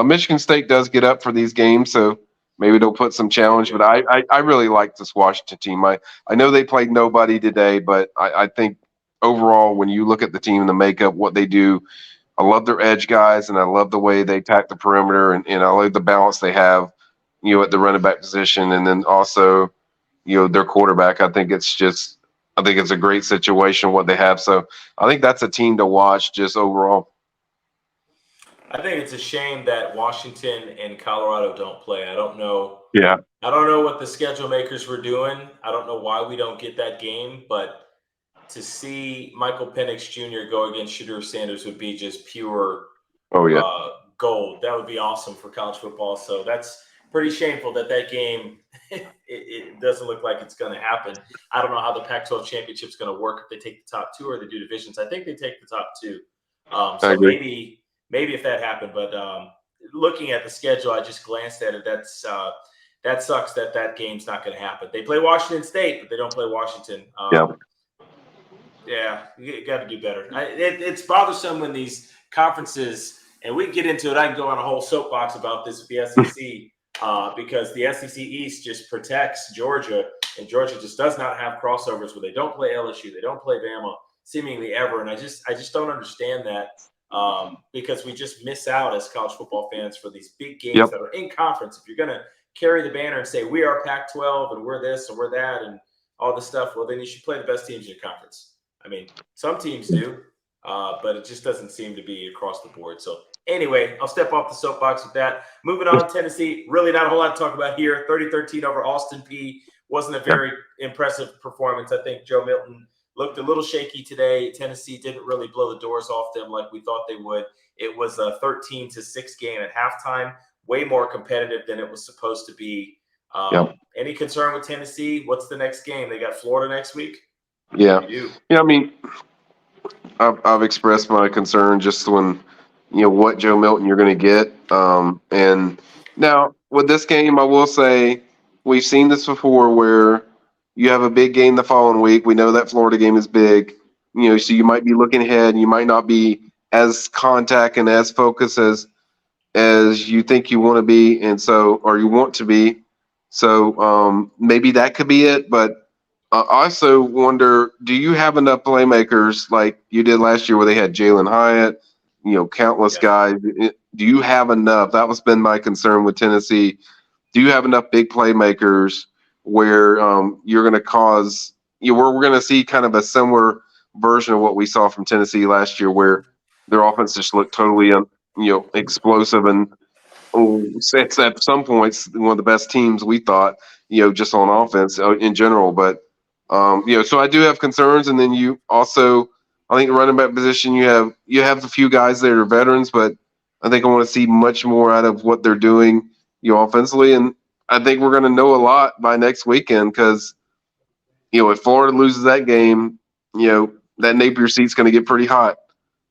Michigan State does get up for these games, so maybe they'll put some challenge. But I really like this Washington team. I know they played nobody today, but I think overall, when you look at the team and the makeup, what they do, I love their edge guys, and I love the way they attack the perimeter, and I like the balance they have, at the running back position, and then also, their quarterback. I think it's a great situation what they have. So I think that's a team to watch just overall. I think it's a shame that Washington and Colorado don't play. I don't know. Yeah. I don't know what the schedule makers were doing. I don't know why we don't get that game, but to see Michael Penix Jr. go against Shedeur Sanders would be just pure Oh yeah. gold. That would be awesome for college football. So that's pretty shameful that game it doesn't look like it's going to happen. I don't know how the Pac-12 championship is going to work if they take the top 2 or they do divisions. I think they take the top 2. So maybe if that happened, but looking at the schedule, I just glanced at it. that sucks that game's not going to happen. They play Washington State, but they don't play Washington. Yeah. Yeah, you got to do better. It's bothersome when these conferences, and we can get into it. I can go on a whole soapbox about this with the SEC because the SEC East just protects Georgia, and Georgia just does not have crossovers where they don't play LSU, they don't play Bama, seemingly ever. And I just don't understand that because we just miss out as college football fans for these big games that are in conference. If you're going to carry the banner and say we are Pac-12 and we're this and we're that and all this stuff, well, then you should play the best teams in your conference. I mean, some teams do, but it just doesn't seem to be across the board. So anyway, I'll step off the soapbox with that. Moving on, Tennessee, really not a whole lot to talk about here. 30-13 over Austin Peay. Wasn't a very impressive performance. I think Joe Milton looked a little shaky today. Tennessee didn't really blow the doors off them like we thought they would. It was a 13-6 game at halftime, way more competitive than it was supposed to be. Any concern with Tennessee? What's the next game? They got Florida next week? Yeah. I mean, I've expressed my concern just when, what Joe Milton you're going to get. And now with this game, I will say we've seen this before where you have a big game the following week. We know that Florida game is big, so you might be looking ahead and you might not be as contact and as focused as you think you want to be. And so, or you want to be. So maybe that could be it. But I also wonder, do you have enough playmakers like you did last year where they had Jalen Hyatt, countless guys? Do you have enough? That was been my concern with Tennessee. Do you have enough big playmakers where you're going to cause where we're going to see kind of a similar version of what we saw from Tennessee last year, where their offense just looked totally explosive and it's at some points one of the best teams we thought, just on offense in general. But so I do have concerns, and then you also, I think the running back position you have a few guys that are veterans, but I think I want to see much more out of what they're doing, offensively, and I think we're going to know a lot by next weekend because, if Florida loses that game, that Napier seat's going to get pretty hot,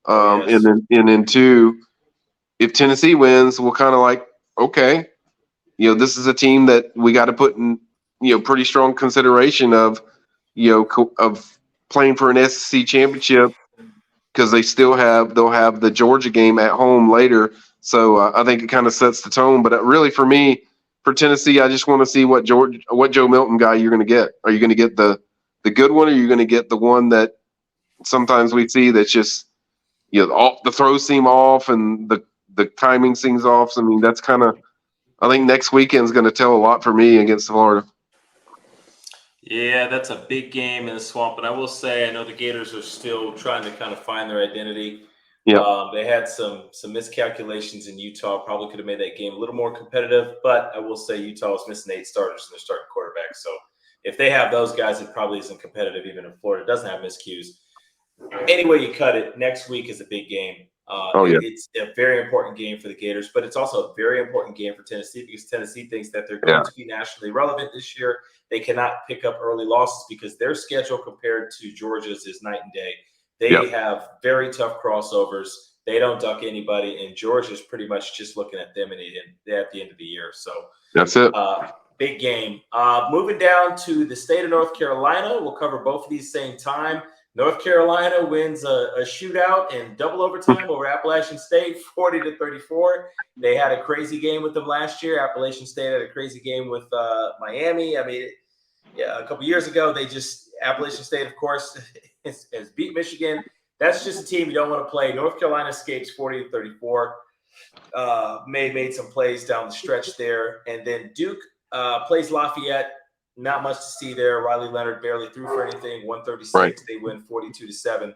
and then two, if Tennessee wins, we'll kind of like, okay, this is a team that we got to put in, pretty strong consideration of, of playing for an SEC championship because they'll have the Georgia game at home later. So I think it kind of sets the tone. But really, for me, for Tennessee, I just want to see what Joe Milton guy you're going to get. Are you going to get the good one, or are you going to get the one that sometimes we see that's just, the throws seem off and the timing seems off. So, I mean, that's kind of, I think next weekend is going to tell a lot for me against Florida. Yeah, that's a big game in the swamp. And I will say, I know the Gators are still trying to kind of find their identity. Yeah. They had some miscalculations in Utah. Probably could have made that game a little more competitive. But I will say Utah is missing 8 starters and they're starting quarterback. So if they have those guys, it probably isn't competitive, even if Florida doesn't have miscues. Anyway you cut it, next week is a big game. It's a very important game for the Gators, but it's also a very important game for Tennessee because Tennessee thinks that they're going to be nationally relevant this year. They cannot pick up early losses because their schedule compared to Georgia's is night and day. They have very tough crossovers. They don't duck anybody, and Georgia's pretty much just looking at them at the end of the year. So that's it. Big game. Moving down to the state of North Carolina, we'll cover both of these same time. North Carolina wins a shootout in double overtime over Appalachian State, 40-34. They had a crazy game with them last year. Appalachian State had a crazy game with Miami. I mean, a couple years ago, Appalachian State, of course, has beat Michigan. That's just a team you don't want to play. North Carolina escapes 40-34. Made some plays down the stretch there. And then Duke plays Lafayette. Not much to see there. Riley Leonard barely threw for anything. 136. Right. They win 42-7.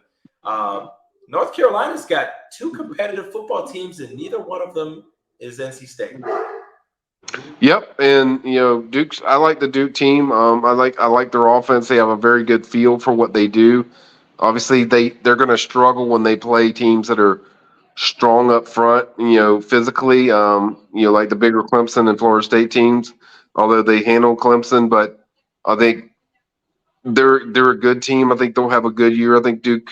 North Carolina's got 2 competitive football teams, and neither one of them is NC State. Yep, and Duke's. I like the Duke team. I like their offense. They have a very good feel for what they do. Obviously, they're going to struggle when they play teams that are strong up front. Physically. Like the bigger Clemson and Florida State teams. Although they handle Clemson, but I think they're a good team. I think they'll have a good year. I think Duke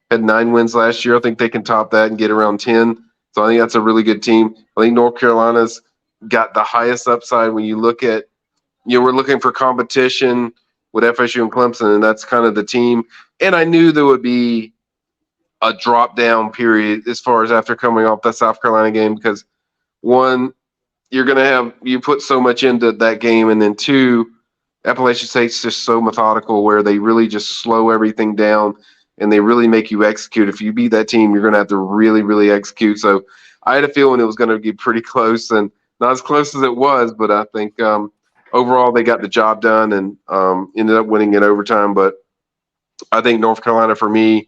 had 9 wins last year. I think they can top that and get around 10. So I think that's a really good team. I think North Carolina's got the highest upside when you look at we're looking for competition with FSU and Clemson, and that's kind of the team. And I knew there would be a drop down period as far as after coming off that South Carolina game because one, you put so much into that game, and then two, Appalachian State's just so methodical where they really just slow everything down and they really make you execute. If you beat that team, you're going to have to really, really execute. So I had a feeling it was going to be pretty close, and not as close as it was, but I think overall they got the job done and ended up winning in overtime. But I think North Carolina, for me,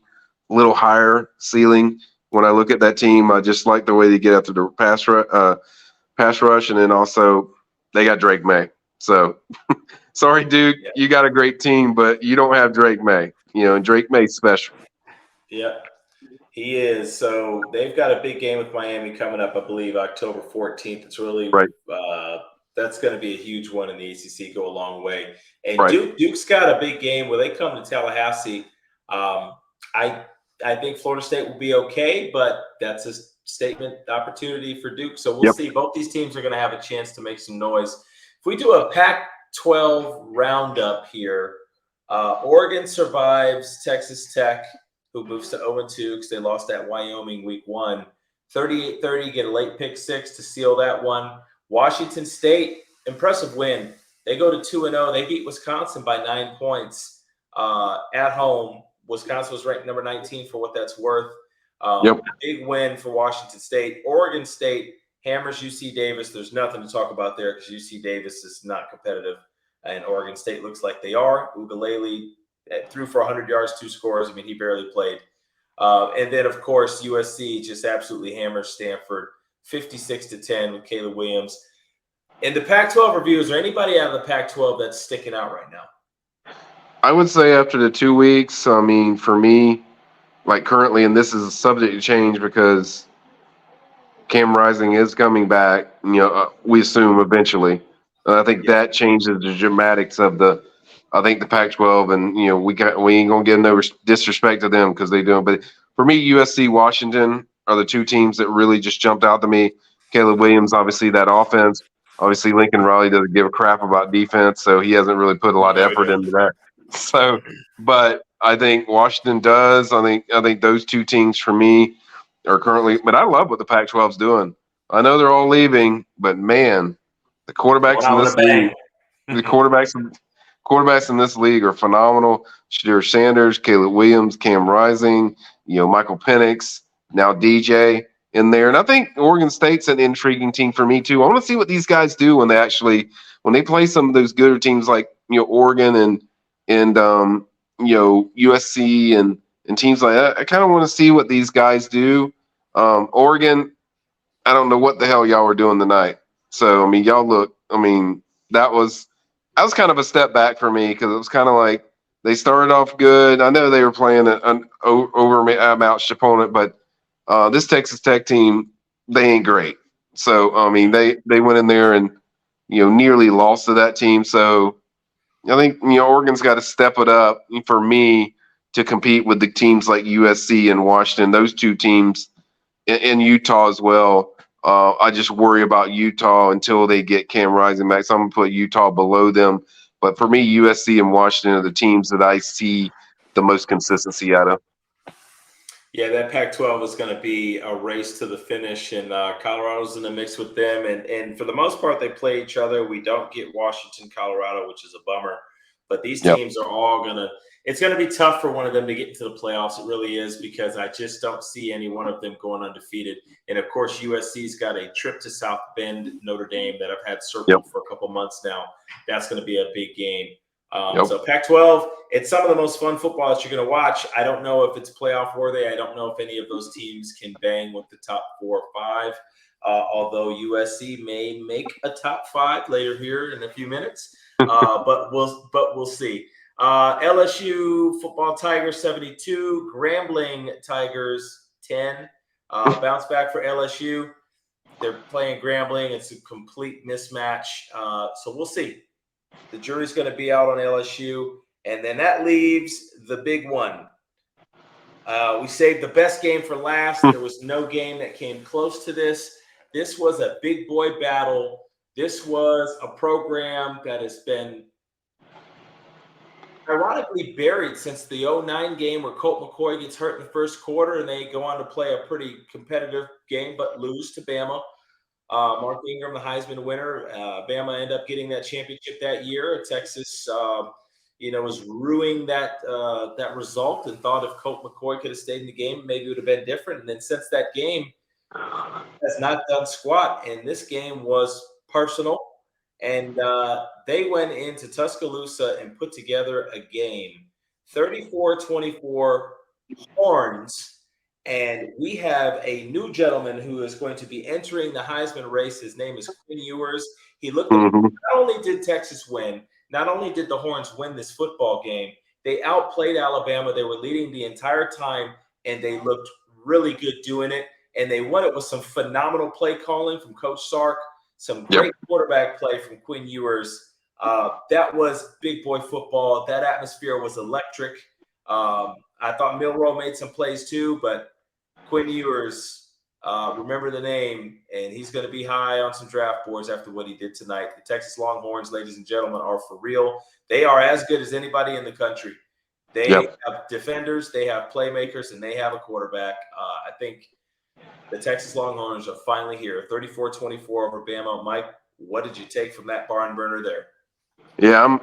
a little higher ceiling. When I look at that team, I just like the way they get after the pass rush, and then also they got Drake May. So sorry, Duke, Yeah. you got a great team, but you don't have Drake May. And Drake May's special. Yep, he is. So they've got a big game with Miami coming up, I believe, October 14th. It's really Right. That's going to be a huge one in the ACC. Go a long way. And Right. Duke's got a big game where they come to Tallahassee. I think Florida State will be okay, but that's a statement opportunity for Duke. So we'll Yep. see. Both these teams are going to have a chance to make some noise. If we do a Pac-12 roundup here, Oregon survives Texas Tech, who moves to 0-2 because they lost at Wyoming week 1. 38-30, get a late pick 6 to seal that one. Washington State, impressive win. They go to 2-0. They beat Wisconsin by 9 points at home. Wisconsin was ranked number 19 for what that's worth. Big win for Washington State. Oregon State hammers UC Davis. There's nothing to talk about there because UC Davis is not competitive, and Oregon State looks like they are. Ugalele threw for 100 yards, 2 scores. I mean, he barely played. And then, of course, USC just absolutely hammers Stanford 56-10 with Caleb Williams. In the Pac-12 review, is there anybody out of the Pac-12 that's sticking out right now? I would say after the 2 weeks, I mean, for me, like currently, and this is a subject to change because Cam Rising is coming back, we assume eventually. I think that changes the dramatics of I think the Pac-12, and we ain't gonna give no disrespect to them because they do it. But for me, USC, Washington are the two teams that really just jumped out to me. Caleb Williams, obviously that offense. Obviously, Lincoln Riley doesn't give a crap about defense, so he hasn't really put a lot of effort into that. So, but I think Washington does. I think those two teams for me are currently. But I love what the Pac-12 is doing. I know they're all leaving, but man, the quarterbacks in this league, the quarterbacks in this league are phenomenal. Shadir Sanders, Caleb Williams, Cam Rising, Michael Penix, now DJ in there. And I think Oregon State's an intriguing team for me too. I want to see what these guys do when they play some of those gooder teams like Oregon and USC and teams like that. I kind of want to see what these guys do. Oregon, I don't know what the hell y'all were doing tonight. So I mean, that was kind of a step back for me because it was kind of like they started off good. I know they were playing an overmatched opponent, but this Texas Tech team, they ain't great. So I mean, they went in there and nearly lost to that team. So I think Oregon's got to step it up for me to compete with the teams like USC and Washington. Those two teams, in Utah as well. I just worry about Utah until they get Cam Rising back. So I'm going to put Utah below them. But for me, USC and Washington are the teams that I see the most consistency out of. Yeah, that Pac-12 is going to be a race to the finish, and Colorado's in the mix with them. And for the most part, they play each other. We don't get Washington, Colorado, which is a bummer. But these teams are all going to – it's going to be tough for one of them to get into the playoffs. It really is because I just don't see any one of them going undefeated. And, of course, USC's got a trip to South Bend, Notre Dame that I've had circled for a couple months now. That's going to be a big game. So Pac-12, it's some of the most fun football that you're going to watch. I don't know if it's playoff worthy. I don't know if any of those teams can bang with the top 4 or 5, although USC may make a top 5 later here in a few minutes. But we'll see. LSU football Tigers 72, Grambling Tigers 10. Bounce back for LSU. They're playing Grambling. It's a complete mismatch. So we'll see. The jury's going to be out on LSU. And then that leaves the big one. We saved the best game for last. There was no game that came close to this. This was a big boy battle This was a program that has been ironically buried since the '09 game where Colt McCoy gets hurt in the first quarter and they go on to play a pretty competitive game but lose to Bama. Mark Ingram, the Heisman winner. Bama ended up getting that championship that year. Texas, was ruining that result and thought if Colt McCoy could have stayed in the game, maybe it would have been different. And then since that game, has not done squat. And this game was personal. And they went into Tuscaloosa and put together a game 34-24 horns. And we have a new gentleman who is going to be entering the Heisman race. His name is Quinn Ewers. He looked at Mm-hmm. not only did Texas win, not only did the Horns win this football game, they outplayed Alabama. They were leading the entire time, and they looked really good doing it. And they won it with some phenomenal play calling from Coach Sark, some Yep. great quarterback play from Quinn Ewers. That was big boy football. That atmosphere was electric. I thought Milroe made some plays too, but Quinn Ewers, remember the name, and he's going to be high on some draft boards after what he did tonight. The Texas Longhorns, ladies and gentlemen, are for real. They are as good as anybody in the country. They Yep. have defenders, they have playmakers, and they have a quarterback. I think the Texas Longhorns are finally here, 34-24 over Bama. Mike, what did you take from that barn burner there? Yeah,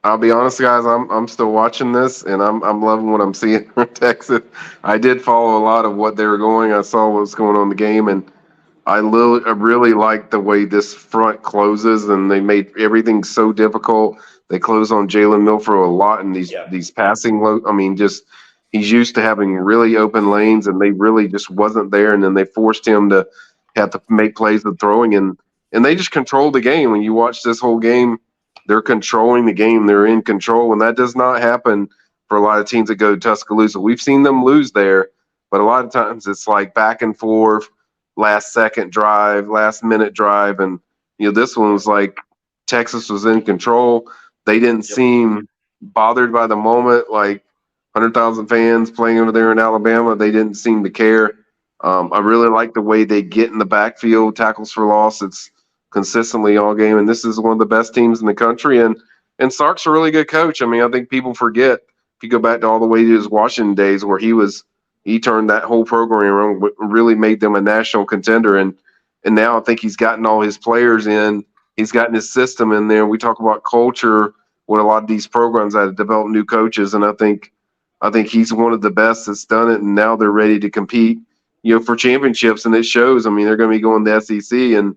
I'll be honest, guys. I'm still watching this, and I'm loving what I'm seeing from Texas. I did follow a lot of what they were going. I saw what was going on in the game, and I really like the way this front closes, and they made everything so difficult. They close on Jalen Milford a lot in these passing low. I mean, just he's used to having really open lanes, and they really just wasn't there. And then they forced him to have to make plays with throwing, and they just controlled the game. When you watch this whole game, they're controlling the game. They're in control, and that does not happen for a lot of teams that go to Tuscaloosa. We've seen them lose there, but a lot of times it's like back and forth, last second drive, last minute drive, and this one was like Texas was in control. They didn't seem bothered by the moment, like 100,000 fans playing over there in Alabama. They didn't seem to care. I really like the way they get in the backfield, tackles for loss. It's consistently all game, and this is one of the best teams in the country. And Sark's a really good coach. I mean, I think people forget if you go back to all the way to his Washington days where he turned that whole program around, really made them a national contender. And now I think he's gotten all his players in. He's gotten his system in there. We talk about culture with a lot of these programs that have developed new coaches, and I think he's one of the best that's done it. And now they're ready to compete, for championships, and it shows. I mean, they're going to be going to SEC, and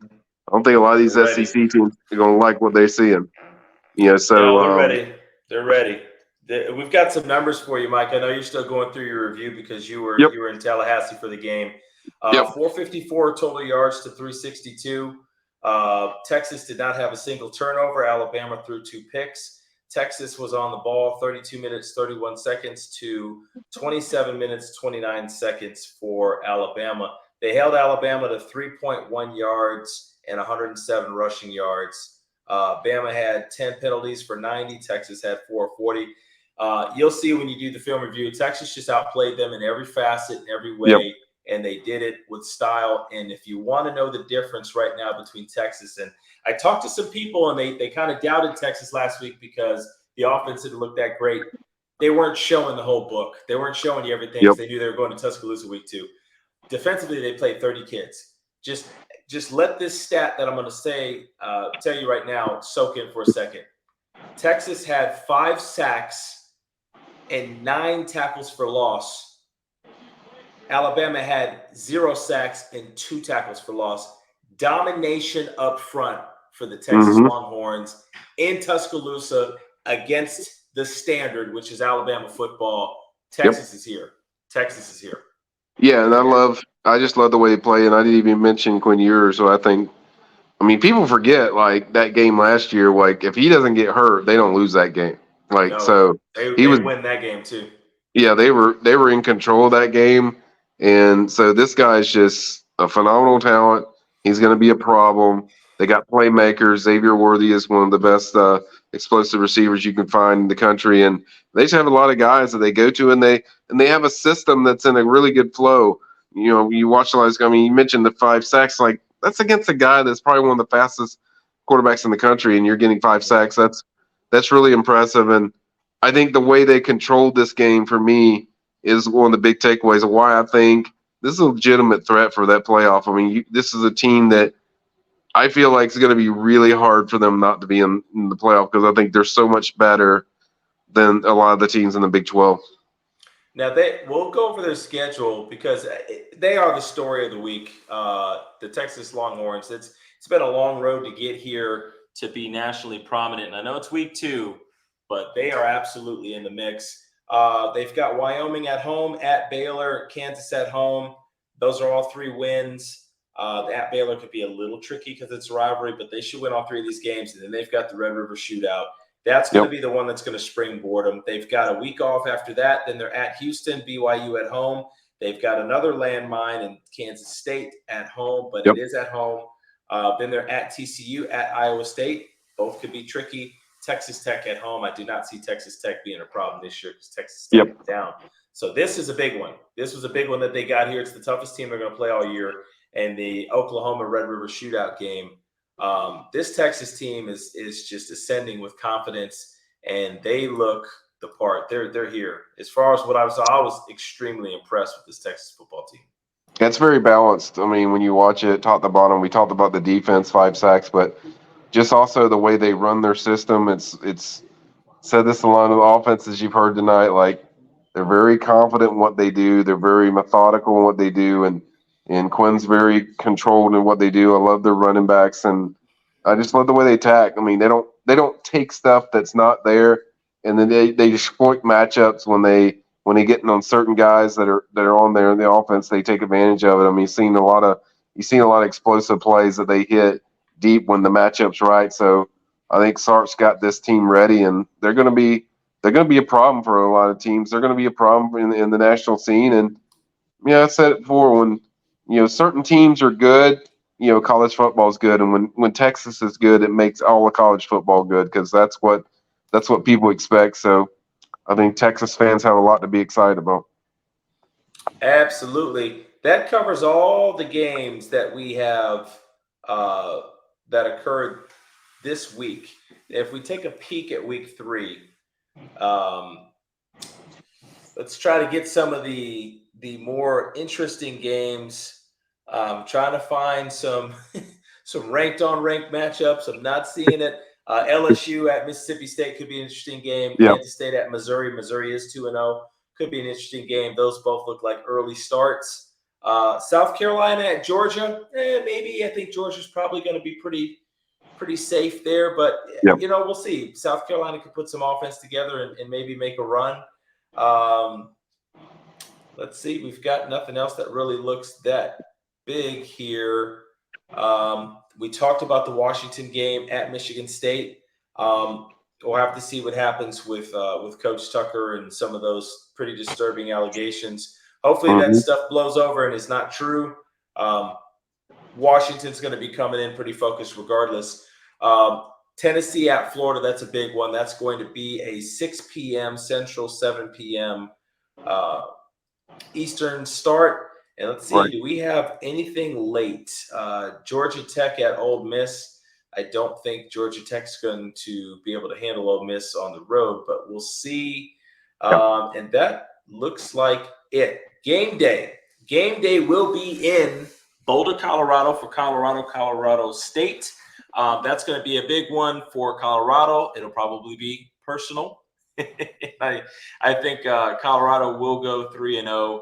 I don't think a lot of these SEC teams are going to like what they're seeing. So No, they're ready. They're ready. We've got some numbers for you, Mike. I know you're still going through your review because you Yep. were in Tallahassee for the game. Yep. 454 total yards to 362. Texas did not have a single turnover. Alabama threw 2 picks. Texas was on the ball 32 minutes, 31 seconds to 27 minutes, 29 seconds for Alabama. They held Alabama to 3.1 yards and 107 rushing yards. Bama had 10 penalties for 90. Texas had 440. You'll see when you do the film review, Texas just outplayed them in every facet, in every way. Yep. And they did it with style. And if you want to know the difference right now between Texas and I talked to some people and they kind of doubted Texas last week because the offense didn't look that great. They weren't showing the whole book. They weren't showing you everything. Yep. They knew they were going to Tuscaloosa week 2. Defensively, they played 30 kids. Just let this stat that I'm going to say, tell you right now, soak in for a second. Texas had 5 sacks and 9 tackles for loss. Alabama had 0 sacks and 2 tackles for loss. Domination up front for the Texas Longhorns in Tuscaloosa against the standard, which is Alabama football. Texas is here. Texas is here. Yeah, and I just love the way they play, and I didn't even mention Quinn Ewers, so I mean, people forget, like, that game last year, like, if he doesn't get hurt, they don't lose that game. Like, No, so they win that game too. Yeah, they were in control of that game, and so this guy's just a phenomenal talent. He's going to be a problem. They got playmakers. Xavier Worthy is one of the best explosive receivers you can find in the country, and they just have a lot of guys that they go to, and they have a system that's in a really good flow. You watch a lot of. I mean, you mentioned the 5 sacks. Like, that's against a guy that's probably one of the fastest quarterbacks in the country, and you're getting 5 sacks. That's really impressive. And I think the way they controlled this game for me is one of the big takeaways of why I think this is a legitimate threat for that playoff. I mean, this is a team that I feel like it's going to be really hard for them not to be in the playoff because I think they're so much better than a lot of the teams in the Big 12. Now we'll go over their schedule because they are the story of the week. The Texas Longhorns. It's been a long road to get here to be nationally prominent, and I know it's week 2, but they are absolutely in the mix. They've got Wyoming at home, at Baylor, Kansas at home. Those are all 3 wins. At Baylor could be a little tricky because it's a rivalry, but they should win all 3 of these games. And then they've got the Red River Shootout. That's going to be the one that's going to springboard them. They've got a week off after that. Then they're at Houston, BYU at home. They've got another landmine in Kansas State at home, but it is at home. Then they're at TCU, at Iowa State. Both could be tricky. Texas Tech at home. I do not see Texas Tech being a problem this year because Texas Tech is down. So this is a big one. This was a big one that they got here. It's the toughest team they're going to play all year. And the Oklahoma Red River Shootout game. This Texas team is just ascending with confidence, and they look the part. They're here. As far as what I was extremely impressed with this Texas football team. It's very balanced. I mean, when you watch it top to bottom, we talked about the defense, 5 sacks, but just also the way they run their system. It's said this a lot of the offenses you've heard tonight. Like they're very confident in what they do. They're very methodical in what they do, and Quinn's very controlled in what they do. I love their running backs, and I just love the way they attack. I mean, they don't take stuff that's not there, and then they exploit matchups when they get on certain guys that are on there in the offense. They take advantage of it. I mean, you've seen a lot of explosive plays that they hit deep when the matchup's right. So I think Sark's got this team ready, and they're going to be a problem for a lot of teams. They're going to be a problem in the national scene. And I said it before, when certain teams are good, college football is good, and when Texas is good, it makes all of college football good because that's what people expect. So I think Texas fans have a lot to be excited about. Absolutely. That covers all the games that we have that occurred this week. If we take a peek at week 3, let's try to get some of the more interesting games. Trying to find some some ranked matchups. I'm not seeing it. LSU at Mississippi State could be an interesting game. Kansas State at Missouri. Missouri is 2-0. Could be an interesting game. Those both look like early starts. South Carolina at Georgia. Maybe I think Georgia's probably going to be pretty safe there, but we'll see. South Carolina could put some offense together and maybe make a run. Let's see. We've got nothing else that really looks that big here. We talked about the Washington game at Michigan State. We'll have to see what happens with Coach Tucker and some of those pretty disturbing allegations. Hopefully that stuff blows over and is not true. Washington's going to be coming in pretty focused regardless. Tennessee at Florida, that's a big one. That's going to be a 6 p.m. Central, 7 p.m. Eastern start. And let's see, do we have anything late? Georgia Tech at Ole Miss. I don't think Georgia Tech's going to be able to handle Ole Miss on the road, but we'll see. And that looks like it. Game day. Game day will be in Boulder, Colorado for Colorado State. That's going to be a big one for Colorado. It'll probably be personal. I think Colorado will go 3-0.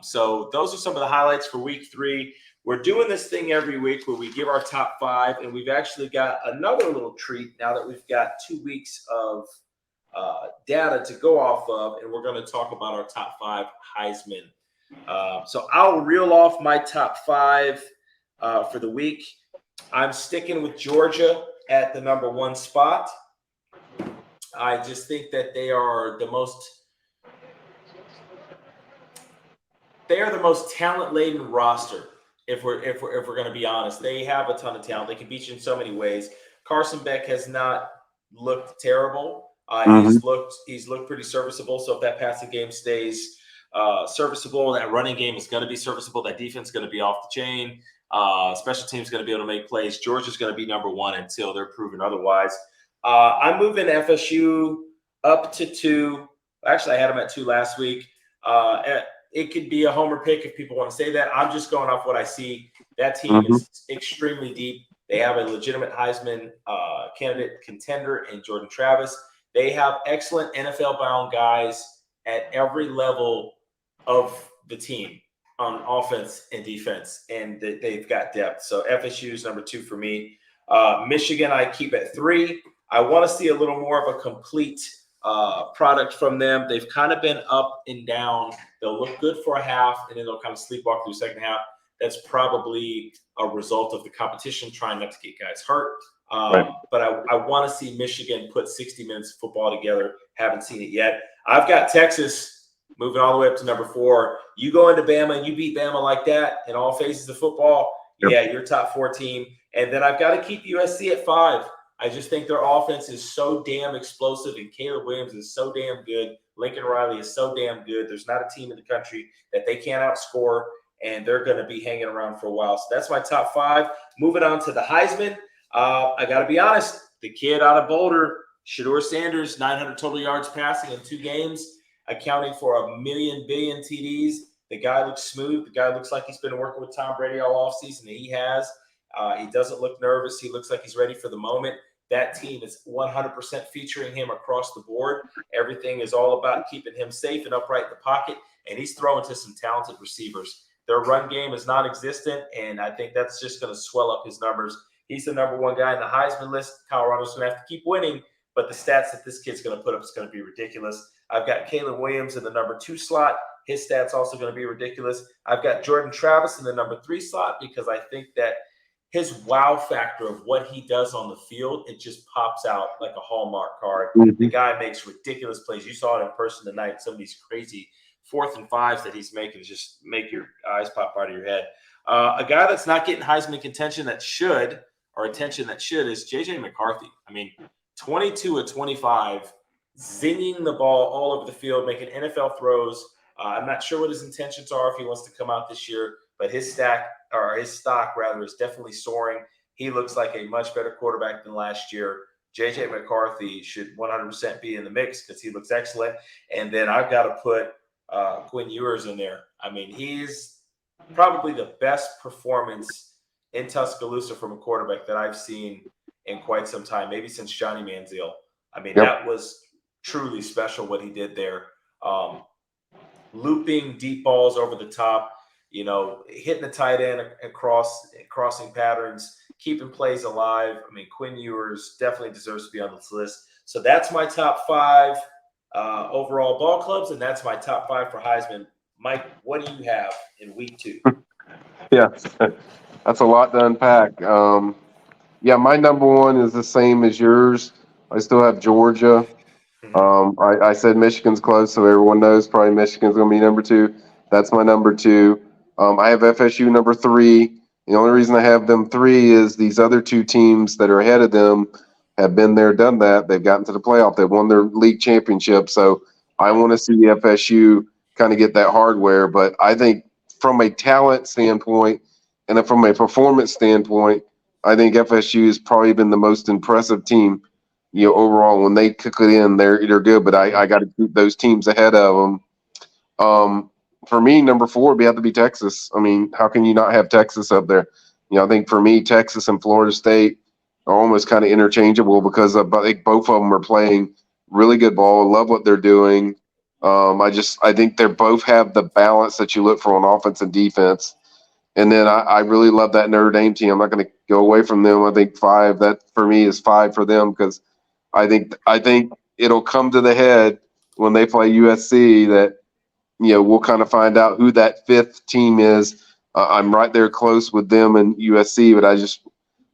So those are some of the highlights for week 3. We're doing this thing every week where we give our top 5, and we've actually got another little treat now that we've got 2 weeks of data to go off of, and we're going to talk about our top 5 Heisman. So I'll reel off my top 5 for the week. I'm sticking with Georgia at the number 1 spot. I just think that they are the most talent-laden roster. If we're going to be honest, they have a ton of talent. They can beat you in so many ways. Carson Beck has not looked terrible. He's looked pretty serviceable. So if that passing game stays serviceable, that running game is going to be serviceable. That defense is going to be off the chain. Special teams going to be able to make plays. Georgia's going to be number one until they're proven otherwise. I'm moving FSU up to 2. Actually, I had them at 2 last week. It could be a homer pick if people want to say that. I'm just going off what I see. That team Mm-hmm. is extremely deep. They have a legitimate Heisman candidate contender in Jordan Travis. They have excellent NFL-bound guys at every level of the team on offense and defense, and they've got depth. So FSU is number 2 for me. Michigan, I keep at 3. I want to see a little more of a complete product from them. They've kind of been up and down. They'll look good for a half, and then they'll kind of sleepwalk through the second half. That's probably a result of the competition trying not to get guys hurt. Right. But I want to see Michigan put 60 minutes of football together. Haven't seen it yet. I've got Texas moving all the way up to number 4. You go into Bama and you beat Bama like that in all phases of football, Yep. yeah, you're top 4 team. And then I've got to keep USC at 5. I just think their offense is so damn explosive, and Caleb Williams is so damn good. Lincoln Riley is so damn good. There's not a team in the country that they can't outscore, and they're going to be hanging around for a while. So that's my top 5. Moving on to the Heisman. I got to be honest, the kid out of Boulder, Shedeur Sanders, 900 total yards passing in 2 games, accounting for 1 million billion TDs. The guy looks smooth. The guy looks like he's been working with Tom Brady all offseason, and he has. He doesn't look nervous. He looks like he's ready for the moment. That team is 100% featuring him across the board. Everything is all about keeping him safe and upright in the pocket, and he's throwing to some talented receivers. Their run game is non-existent, and I think that's just going to swell up his numbers. He's the number 1 guy in the Heisman list. Colorado's going to have to keep winning, but the stats that this kid's going to put up is going to be ridiculous. I've got Caleb Williams in the number 2 slot. His stats also going to be ridiculous. I've got Jordan Travis in the number 3 slot because I think that his wow factor of what he does on the field, it just pops out like a Hallmark card. Mm-hmm. The guy makes ridiculous plays. You saw it in person tonight. Some of these crazy 4th and 5s that he's making just make your eyes pop out of your head. A guy that's not getting Heisman contention that should, or attention that should, is J.J. McCarthy. I mean, 22 of 25, zinging the ball all over the field, making NFL throws. I'm not sure what his intentions are if he wants to come out this year, but his stock is definitely soaring. He looks like a much better quarterback than last year. J.J. McCarthy should 100% be in the mix because he looks excellent. And then I've got to put Quinn Ewers in there. I mean, he's probably the best performance in Tuscaloosa from a quarterback that I've seen in quite some time, maybe since Johnny Manziel. I mean, That was truly special what he did there. Looping deep balls over the top, hitting the tight end across crossing patterns, keeping plays alive. I mean, Quinn Ewers definitely deserves to be on this list. So that's my top 5 overall ball clubs, and that's my top 5 for Heisman. Mike, what do you have in week 2? Yeah, that's a lot to unpack. Yeah, my number 1 is the same as yours. I still have Georgia. I said Michigan's close, so everyone knows probably Michigan's going to be number 2. That's my number 2. I have FSU number 3. The only reason I have them 3 is these other 2 teams that are ahead of them have been there, done that. They've gotten to the playoff. They've won their league championship. So I want to see FSU kind of get that hardware. But I think from a talent standpoint and from a performance standpoint, I think FSU has probably been the most impressive team. Overall, when they cook it in, they're good. But I got to keep those teams ahead of them. For me, number 4 would have to be Texas. I mean, how can you not have Texas up there? I think for me, Texas and Florida State are almost kind of interchangeable because I think both of them are playing really good ball. I love what they're doing. I think they both have the balance that you look for on offense and defense. And then I really love that Notre Dame team. I'm not going to go away from them. I think 5. That for me is 5 for them because I think it'll come to the head when they play USC that we'll kind of find out who that 5th team is. I'm right there close with them and USC, but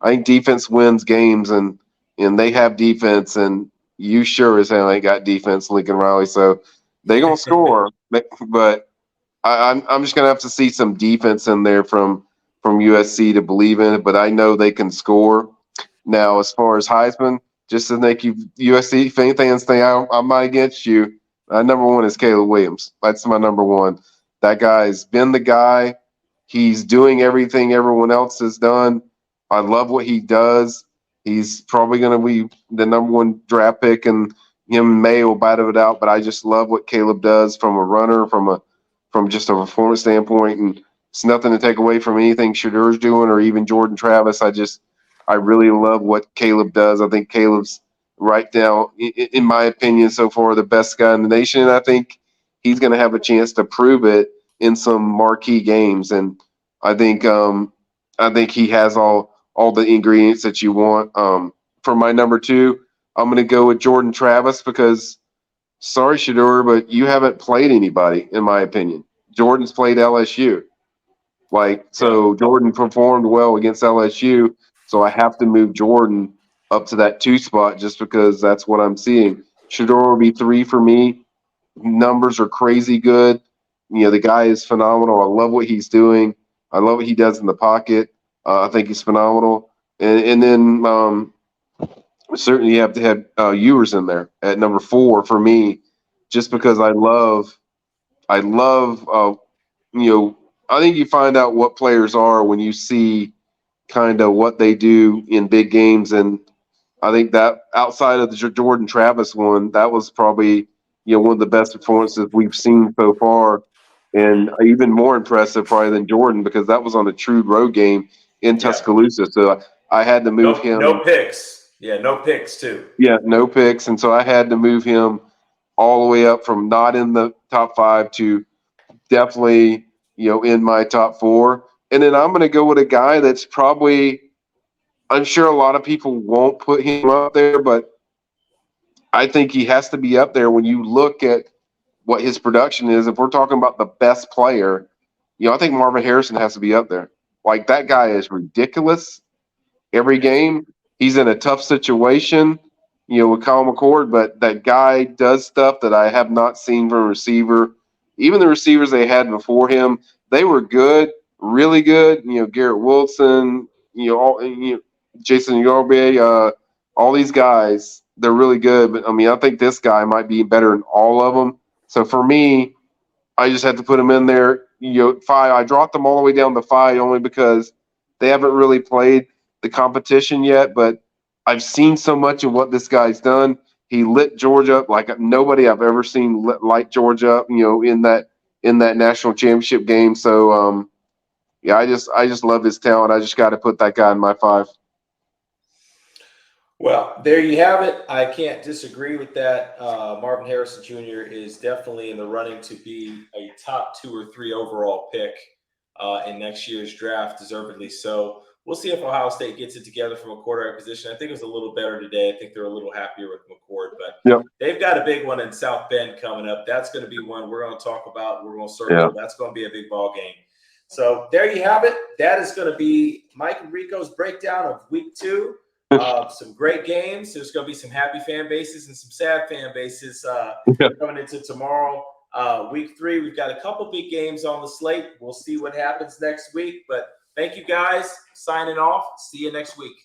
I think defense wins games, and they have defense, and you sure as hell ain't got defense, Lincoln Riley. So they gonna score, but I'm just gonna have to see some defense in there from USC to believe in it. But I know they can score. Now, as far as Heisman, just to make you USC fans think I'm not against you. Number 1 is Caleb Williams. That's my number 1. That guy's been the guy. He's doing everything everyone else has done. I love what he does. He's probably going to be the number one draft pick, and him and May will battle it out. But I just love what Caleb does from a runner, from just a performance standpoint, and it's nothing to take away from anything Shadur's doing or even Jordan Travis. I really love what Caleb does. I think Caleb's right now, in my opinion, so far the best guy in the nation. And I think he's going to have a chance to prove it in some marquee games. And I think he has all the ingredients that you want. For my number two, I'm going to go with Jordan Travis because sorry, Shadur, but you haven't played anybody, in my opinion. Jordan's played LSU. Yeah. So Jordan performed well against LSU. So I have to move Jordan up to that 2 spot just because that's what I'm seeing. Shador will be 3 for me. Numbers are crazy good. The guy is phenomenal. I love what he's doing. I love what he does in the pocket. I think he's phenomenal. And then certainly you have to have Ewers in there at number 4 for me, just because I love I think you find out what players are when you see kind of what they do in big games. And I think that outside of the Jordan Travis one, that was probably, one of the best performances we've seen so far. And even more impressive probably than Jordan because that was on a true road game in Yeah. Tuscaloosa. So I had to move No him. picks. Yeah, no picks too. Yeah, no picks. And so I had to move him all the way up from not in the top 5 to definitely, in my top 4. And then I'm going to go with a guy that's probably, I'm sure a lot of people won't put him up there, but I think he has to be up there when you look at what his production is. If we're talking about the best player, I think Marvin Harrison has to be up there. Like that guy is ridiculous every game. He's in a tough situation, with Kyle McCord, but that guy does stuff that I have not seen from a receiver. Even the receivers they had before him, they were good, really good. Garrett Wilson, Jason Yorbe, all these guys, they're really good. But I mean, I think this guy might be better than all of them. So for me, I just had to put them in there. 5. I dropped them all the way down to 5 only because they haven't really played the competition yet. But I've seen so much of what this guy's done. He lit Georgia up like nobody I've ever seen light Georgia up. In that national championship game. So yeah, I just love his talent. I just got to put that guy in my 5. Well, there you have it. I can't disagree with that. Marvin Harrison Jr. is definitely in the running to be a top 2 or 3 overall pick in next year's draft, deservedly so. We'll see if Ohio State gets it together from a quarterback position. I think it was a little better today. I think they're a little happier with McCord, but Yep. they've got a big one in South Bend coming up. That's going to be one we're going to talk about. We're going to circle. Yeah. That's going to be a big ball game. So there you have it. That is going to be Mike and Rico's breakdown of week 2. Some great games. There's going to be some happy fan bases and some sad fan bases coming into tomorrow. Week 3, we've got a couple big games on the slate. We'll see what happens next week. But thank you guys. Signing off. See you next week.